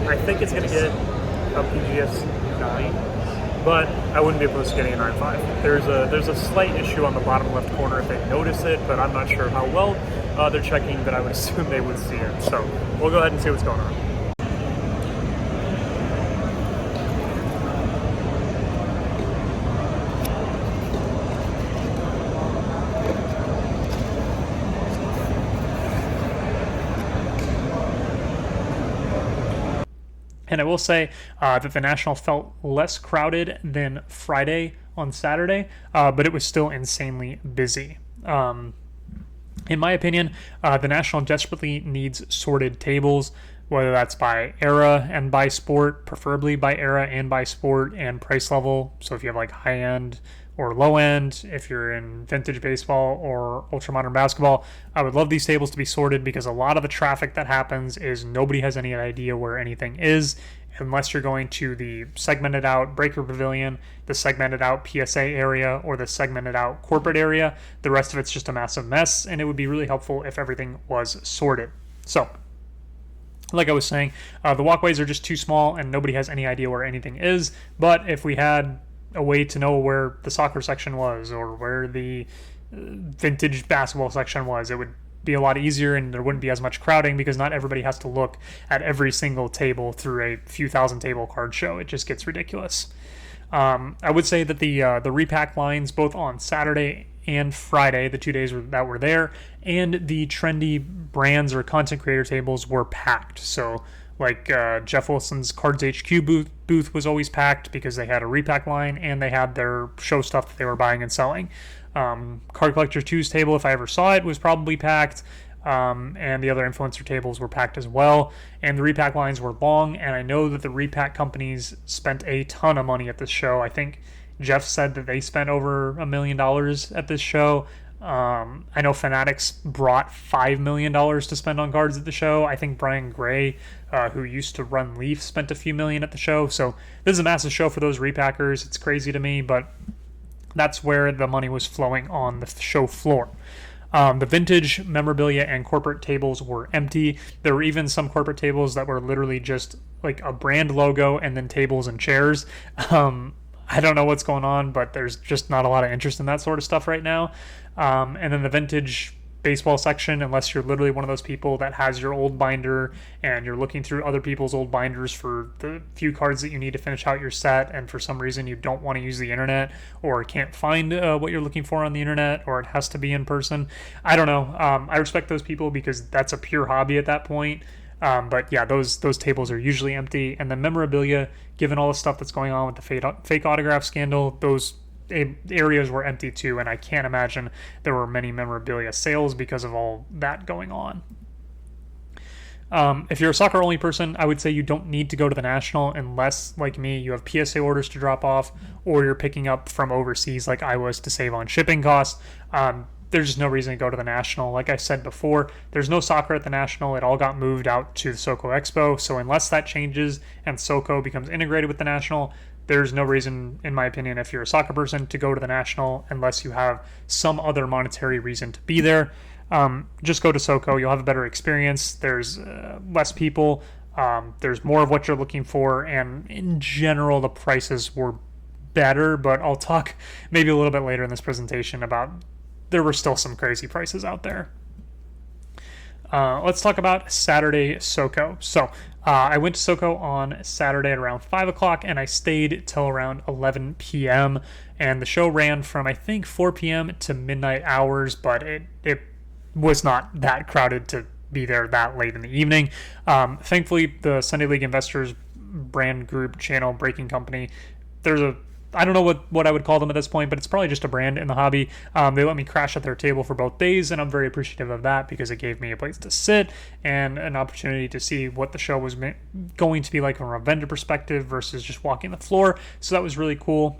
I think it's going to get a BGS 9, but I wouldn't be opposed to getting a 9.5. There's a slight issue on the bottom left corner if they notice it, but I'm not sure how well they're checking, but I would assume they would see it. So we'll go ahead and see what's going on. And I will say that the National felt less crowded than Friday on Saturday, but it was still insanely busy. In my opinion, the National desperately needs sorted tables, whether that's by era and by sport, preferably by era and by sport and price level. So if you have like high end or low end, if you're in vintage baseball or ultra modern basketball, I would love these tables to be sorted because a lot of the traffic that happens is nobody has any idea where anything is unless you're going to the segmented out Breaker Pavilion, the segmented out PSA area, or the segmented out corporate area. The rest of it's just a massive mess, and it would be really helpful if everything was sorted. So, like I was saying, the walkways are just too small and nobody has any idea where anything is, but if we had a way to know where the soccer section was or where the vintage basketball section was, it would be a lot easier and there wouldn't be as much crowding because not everybody has to look at every single table through a few thousand table card show. It just gets ridiculous. I would say that the repack lines both on Saturday and Friday, the 2 days that were there, and the trendy brands or content creator tables were packed. So like Jeff Wilson's Cards HQ booth was always packed because they had a repack line and they had their show stuff that they were buying and selling. Card Collector 2's table, if I ever saw it, was probably packed. And the other influencer tables were packed as well. And the repack lines were long, and I know that the repack companies spent a ton of money at this show. I think Jeff said that they spent over $1 million at this show. I know Fanatics brought $5 million to spend on cards at the show. I think Brian Gray, who used to run Leaf, spent a few million at the show. So this is a massive show for those repackers. It's crazy to me, but that's where the money was flowing on the show floor. The vintage memorabilia and corporate tables were empty. There were even some corporate tables that were literally just like a brand logo and then tables and chairs. I don't know what's going on, but there's just not a lot of interest in that sort of stuff right now. And then the vintage baseball section, unless you're literally one of those people that has your old binder and you're looking through other people's old binders for the few cards that you need to finish out your set, and for some reason you don't want to use the internet or can't find what you're looking for on the internet, or it has to be in person. I don't know. I respect those people because that's a pure hobby at that point. But yeah, those tables are usually empty. And the memorabilia, given all the stuff that's going on with the fake autograph scandal, those areas were empty too, and I can't imagine there were many memorabilia sales because of all that going on. If you're a soccer only person, I would say you don't need to go to the National unless, like me, you have PSA orders to drop off or you're picking up from overseas like I was to save on shipping costs. There's just no reason to go to the National. Like I said before, there's no soccer at the National. It all got moved out to the SoCo Expo. So unless that changes and SoCo becomes integrated with the National, there's no reason, in my opinion, if you're a soccer person, to go to the National unless you have some other monetary reason to be there. Just go to SoCo. You'll have a better experience. There's less people. There's more of what you're looking for. And in general, the prices were better, but I'll talk maybe a little bit later in this presentation about there were still some crazy prices out there. Let's talk about Saturday SoCo. So I went to SoCo on Saturday at around 5 o'clock, and I stayed till around 11 p.m. And the show ran from, I think, 4 p.m. to midnight hours, but it was not that crowded to be there that late in the evening. Thankfully, the Sunday League Investors brand group channel breaking company, there's a I don't know what I would call them at this point, but it's probably just a brand in the hobby. They let me crash at their table for both days, and I'm very appreciative of that because it gave me a place to sit and an opportunity to see what the show was going to be like from a vendor perspective versus just walking the floor. So that was really cool.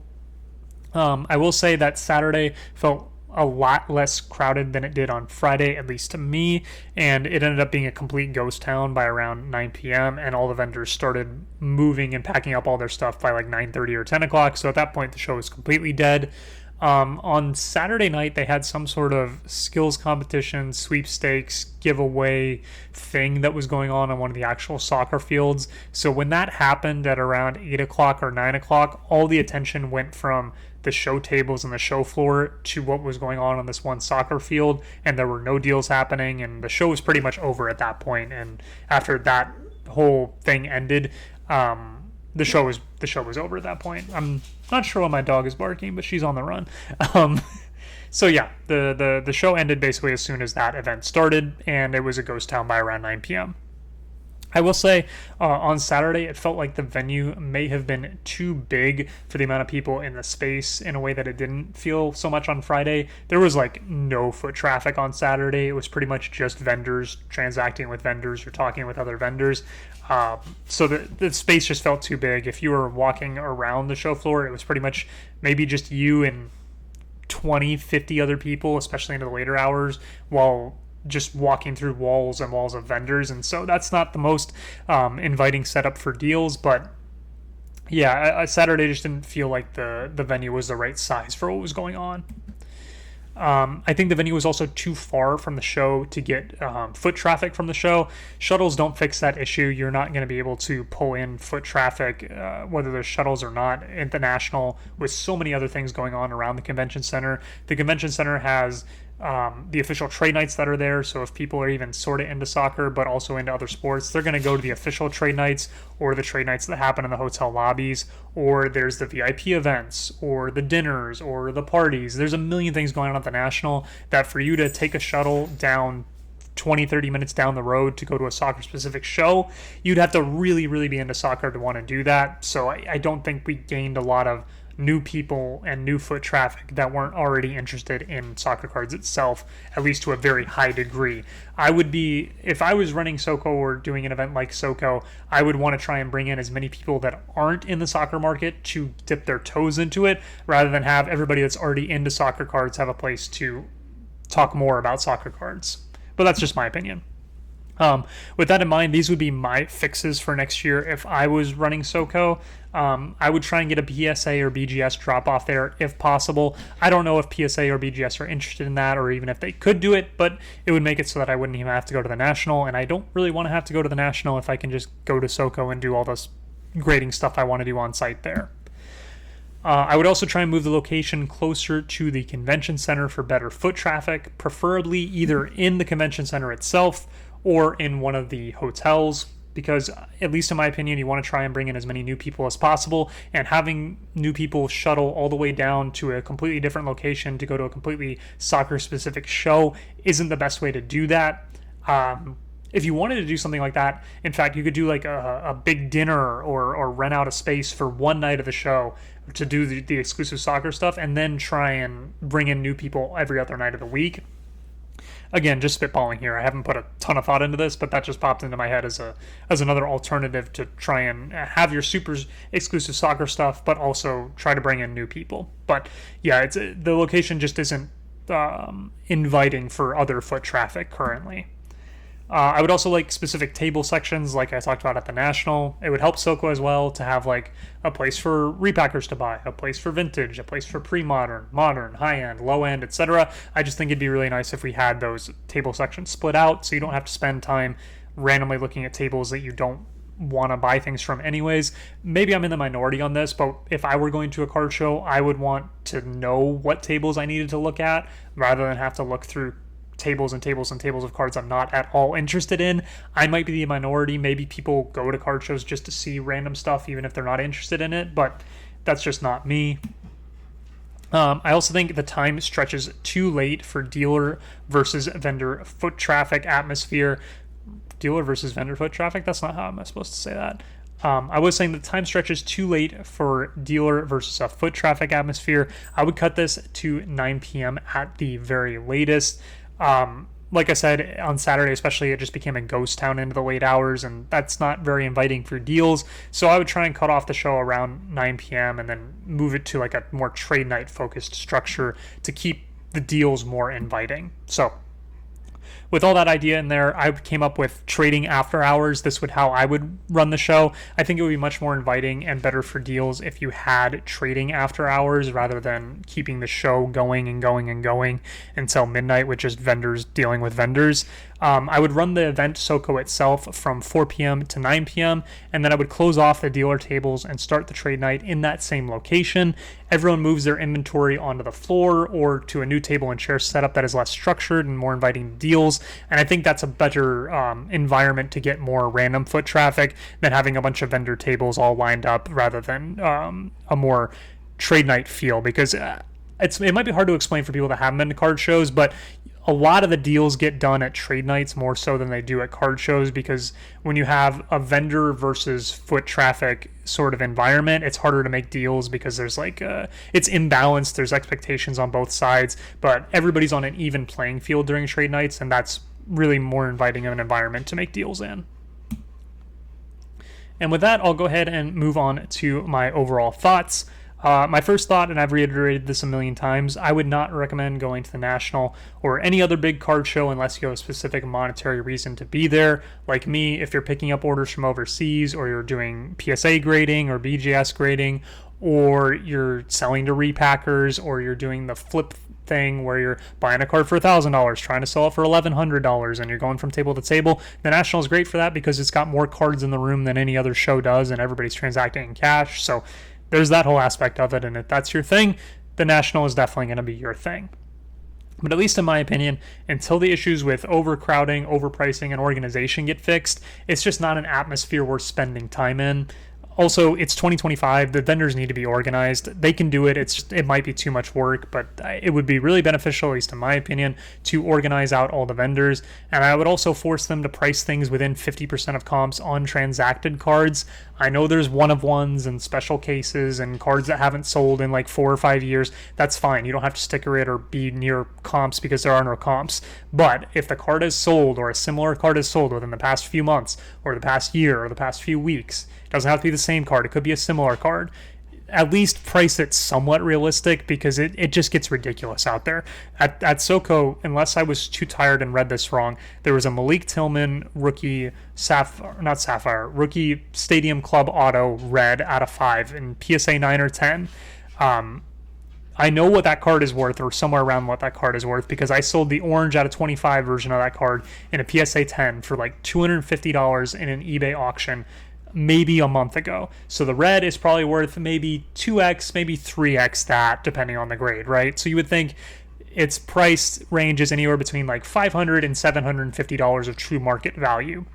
I will say that Saturday felt a lot less crowded than it did on Friday, at least to me, and it ended up being a complete ghost town by around 9 p.m. and all the vendors started moving and packing up all their stuff by like 9:30 or 10 o'clock. So at that point, the show was completely dead. On Saturday night, they had some sort of skills competition, sweepstakes, giveaway thing that was going on one of the actual soccer fields. So when that happened at around 8 o'clock or 9 o'clock, all the attention went from the show tables and the show floor to what was going on this one soccer field, and there were no deals happening, and the show was pretty much over at that point. And after that whole thing ended, the show was over at that point. I'm not sure why my dog is barking, but she's on the run. So yeah, the show ended basically as soon as that event started, and it was a ghost town by around 9 p.m. I will say on Saturday, it felt like the venue may have been too big for the amount of people in the space in a way that it didn't feel so much on Friday. There was like no foot traffic on Saturday. It was pretty much just vendors transacting with vendors or talking with other vendors. So the space just felt too big. If you were walking around the show floor, it was pretty much maybe just you and 20, 50 other people, especially into the later hours, while just walking through walls and walls of vendors. And so that's not the most inviting setup for deals, but yeah, Saturday just didn't feel like the venue was the right size for what was going on. I think the venue was also too far from the show to get foot traffic from the show. Shuttles don't fix that issue. You're not going to be able to pull in foot traffic, whether there's shuttles or not, at the National, with so many other things going on around the convention center. The convention center has the official trade nights that are there. So if people are even sort of into soccer, but also into other sports, they're going to go to the official trade nights or the trade nights that happen in the hotel lobbies, or there's the VIP events or the dinners or the parties. There's a million things going on at the National that for you to take a shuttle down 20, 30 minutes down the road to go to a soccer specific show, you'd have to really, really be into soccer to want to do that. So I don't think we gained a lot of new people and new foot traffic that weren't already interested in soccer cards itself, at least to a very high degree. If I was running SoCo or doing an event like SoCo, I would want to try and bring in as many people that aren't in the soccer market to dip their toes into it, rather than have everybody that's already into soccer cards have a place to talk more about soccer cards. But that's just my opinion. With that in mind, these would be my fixes for next year if I was running SoCo. I would try and get a PSA or BGS drop off there if possible. I don't know if PSA or BGS are interested in that, or even if they could do it, but it would make it so that I wouldn't even have to go to the National, and I don't really want to have to go to the National if I can just go to SoCo and do all this grading stuff I want to do on site there. I would also try and move the location closer to the convention center for better foot traffic, preferably either in the convention center itself or in one of the hotels, because at least in my opinion, you want to try and bring in as many new people as possible, and having new people shuttle all the way down to a completely different location to go to a completely soccer specific show isn't the best way to do that. If you wanted to do something like that, in fact, you could do like a big dinner or rent out a space for one night of the show to do the exclusive soccer stuff, and then try and bring in new people every other night of the week. Again, just spitballing here. I haven't put a ton of thought into this, but that just popped into my head as another alternative to try and have your super exclusive soccer stuff, but also try to bring in new people. But yeah, the location just isn't inviting for other foot traffic currently. I would also like specific table sections like I talked about at the National. It would help SoCo as well to have like a place for repackers to buy, a place for vintage, a place for pre-modern, modern, high-end, low-end, etc. I just think it'd be really nice if we had those table sections split out so you don't have to spend time randomly looking at tables that you don't want to buy things from anyways. Maybe I'm in the minority on this, but if I were going to a card show, I would want to know what tables I needed to look at rather than have to look through tables and tables and tables of cards I'm not at all interested in. I might be the minority. Maybe people go to card shows just to see random stuff even if they're not interested in it, but that's just not me. I also think the time stretches too late for dealer versus vendor foot traffic atmosphere. Dealer versus vendor foot traffic? That's not how I'm supposed to say that. I was saying the time stretches too late for dealer versus a foot traffic atmosphere. I would cut this to 9 p.m. at the very latest. Like I said, on Saturday especially, it just became a ghost town into the late hours, and that's not very inviting for deals. So I would try and cut off the show around 9 p.m. and then move it to like a more trade night focused structure to keep the deals more inviting. So with all that idea in there, I came up with trading after hours. This would how I would run the show. I think it would be much more inviting and better for deals if you had trading after hours rather than keeping the show going and going and going until midnight with just vendors dealing with vendors. I would run the event SoCo itself from 4 p.m. to 9 p.m. and then I would close off the dealer tables and start the trade night in that same location. Everyone moves their inventory onto the floor or to a new table and chair setup that is less structured and more inviting deals. And I think that's a better environment to get more random foot traffic than having a bunch of vendor tables all lined up rather than a more trade night feel, because it might be hard to explain for people that haven't been to card shows, but a lot of the deals get done at trade nights more so than they do at card shows, because when you have a vendor versus foot traffic sort of environment, it's harder to make deals because there's it's imbalanced, there's expectations on both sides, but everybody's on an even playing field during trade nights, and that's really more inviting of an environment to make deals in. And with that, I'll go ahead and move on to my overall thoughts. My first thought, and I've reiterated this a million times, I would not recommend going to the National or any other big card show unless you have a specific monetary reason to be there. Like me, if you're picking up orders from overseas, or you're doing PSA grading or BGS grading, or you're selling to repackers, or you're doing the flip thing where you're buying a card for $1,000, trying to sell it for $1,100, and you're going from table to table. The National is great for that because it's got more cards in the room than any other show does, and everybody's transacting in cash. So there's that whole aspect of it, and if that's your thing, the National is definitely going to be your thing. But at least in my opinion, until the issues with overcrowding, overpricing, and organization get fixed, it's just not an atmosphere worth spending time in. Also, it's 2025. The vendors need to be organized. They can do it. It might be too much work, but it would be really beneficial, at least in my opinion, to organize out all the vendors. And I would also force them to price things within 50% of comps on transacted cards. I know there's one-of-ones and special cases and cards that haven't sold in like 4 or 5 years. That's fine. You don't have to sticker it or be near comps because there are no comps. But if the card is sold, or a similar card is sold within the past few months or the past year or the past few weeks, it doesn't have to be the same card. It could be a similar card. At least price it somewhat realistic, because it just gets ridiculous out there. At SoCo, unless I was too tired and read this wrong, there was a Malik Tillman rookie rookie Stadium Club auto red out of 5 in PSA 9 or 10. I know what that card is worth, or somewhere around what that card is worth, because I sold the orange out of 25 version of that card in a PSA 10 for like $250 in an eBay auction maybe a month ago. So the red is probably worth maybe 2x, maybe 3x that, depending on the grade, right? So you would think its price range is anywhere between like $500 and $750 of true market value.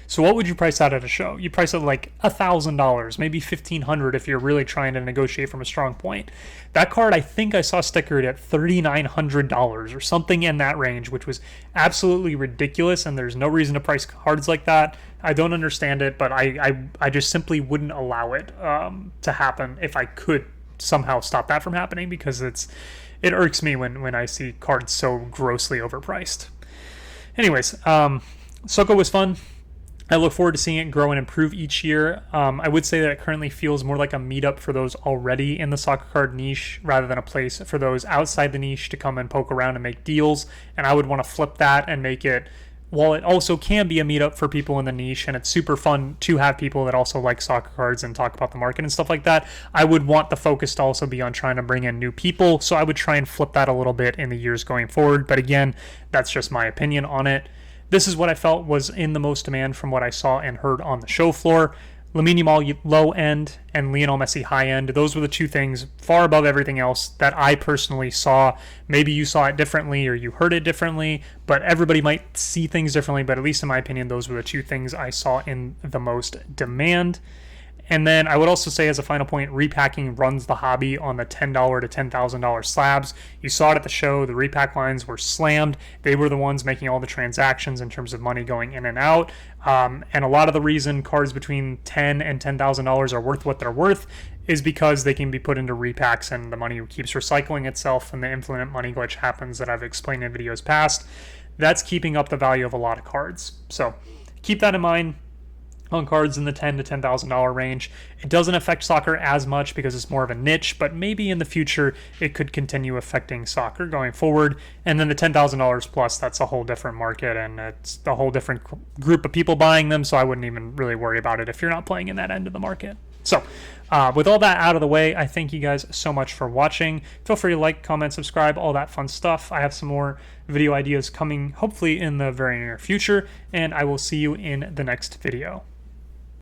So what would you price that at a show? You price it like $1,000, maybe $1,500 if you're really trying to negotiate from a strong point. That card, I think I saw stickered at $3,900 or something in that range, which was absolutely ridiculous, and there's no reason to price cards like that. I don't understand it, but I just simply wouldn't allow it to happen if I could somehow stop that from happening, because it irks me when I see cards so grossly overpriced. Anyways, SoCo was fun. I look forward to seeing it grow and improve each year. I would say that it currently feels more like a meetup for those already in the soccer card niche rather than a place for those outside the niche to come and poke around and make deals. And I would want to flip that and make it, while it also can be a meetup for people in the niche, and it's super fun to have people that also like soccer cards and talk about the market and stuff like that, I would want the focus to also be on trying to bring in new people. So I would try and flip that a little bit in the years going forward. But again, that's just my opinion on it. this is what I felt was in the most demand from what I saw and heard on the show floor. Lamine Yamal low end and Lionel Messi high end. Those were the two things far above everything else that I personally saw. Maybe you saw it differently or you heard it differently, but everybody might see things differently. But at least in my opinion, those were the two things I saw in the most demand. And then I would also say, as a final point, repacking runs the hobby on the $10 to $10,000 slabs. You saw it at the show. The repack lines were slammed. They were the ones making all the transactions in terms of money going in and out. And a lot of the reason cards between $10 and $10,000 are worth what they're worth is because they can be put into repacks and the money keeps recycling itself and the infinite money glitch happens that I've explained in videos past. That's keeping up the value of a lot of cards. So keep that in mind on cards in the $10 to $10,000 range. It doesn't affect soccer as much because it's more of a niche, but maybe in the future it could continue affecting soccer going forward. And then the $10,000 plus, that's a whole different market and it's a whole different group of people buying them, so I wouldn't even really worry about it if you're not playing in that end of the market. So with all that out of the way, I thank you guys so much for watching. Feel free to like, comment, subscribe, all that fun stuff. I have some more video ideas coming hopefully in the very near future, and I will see you in the next video.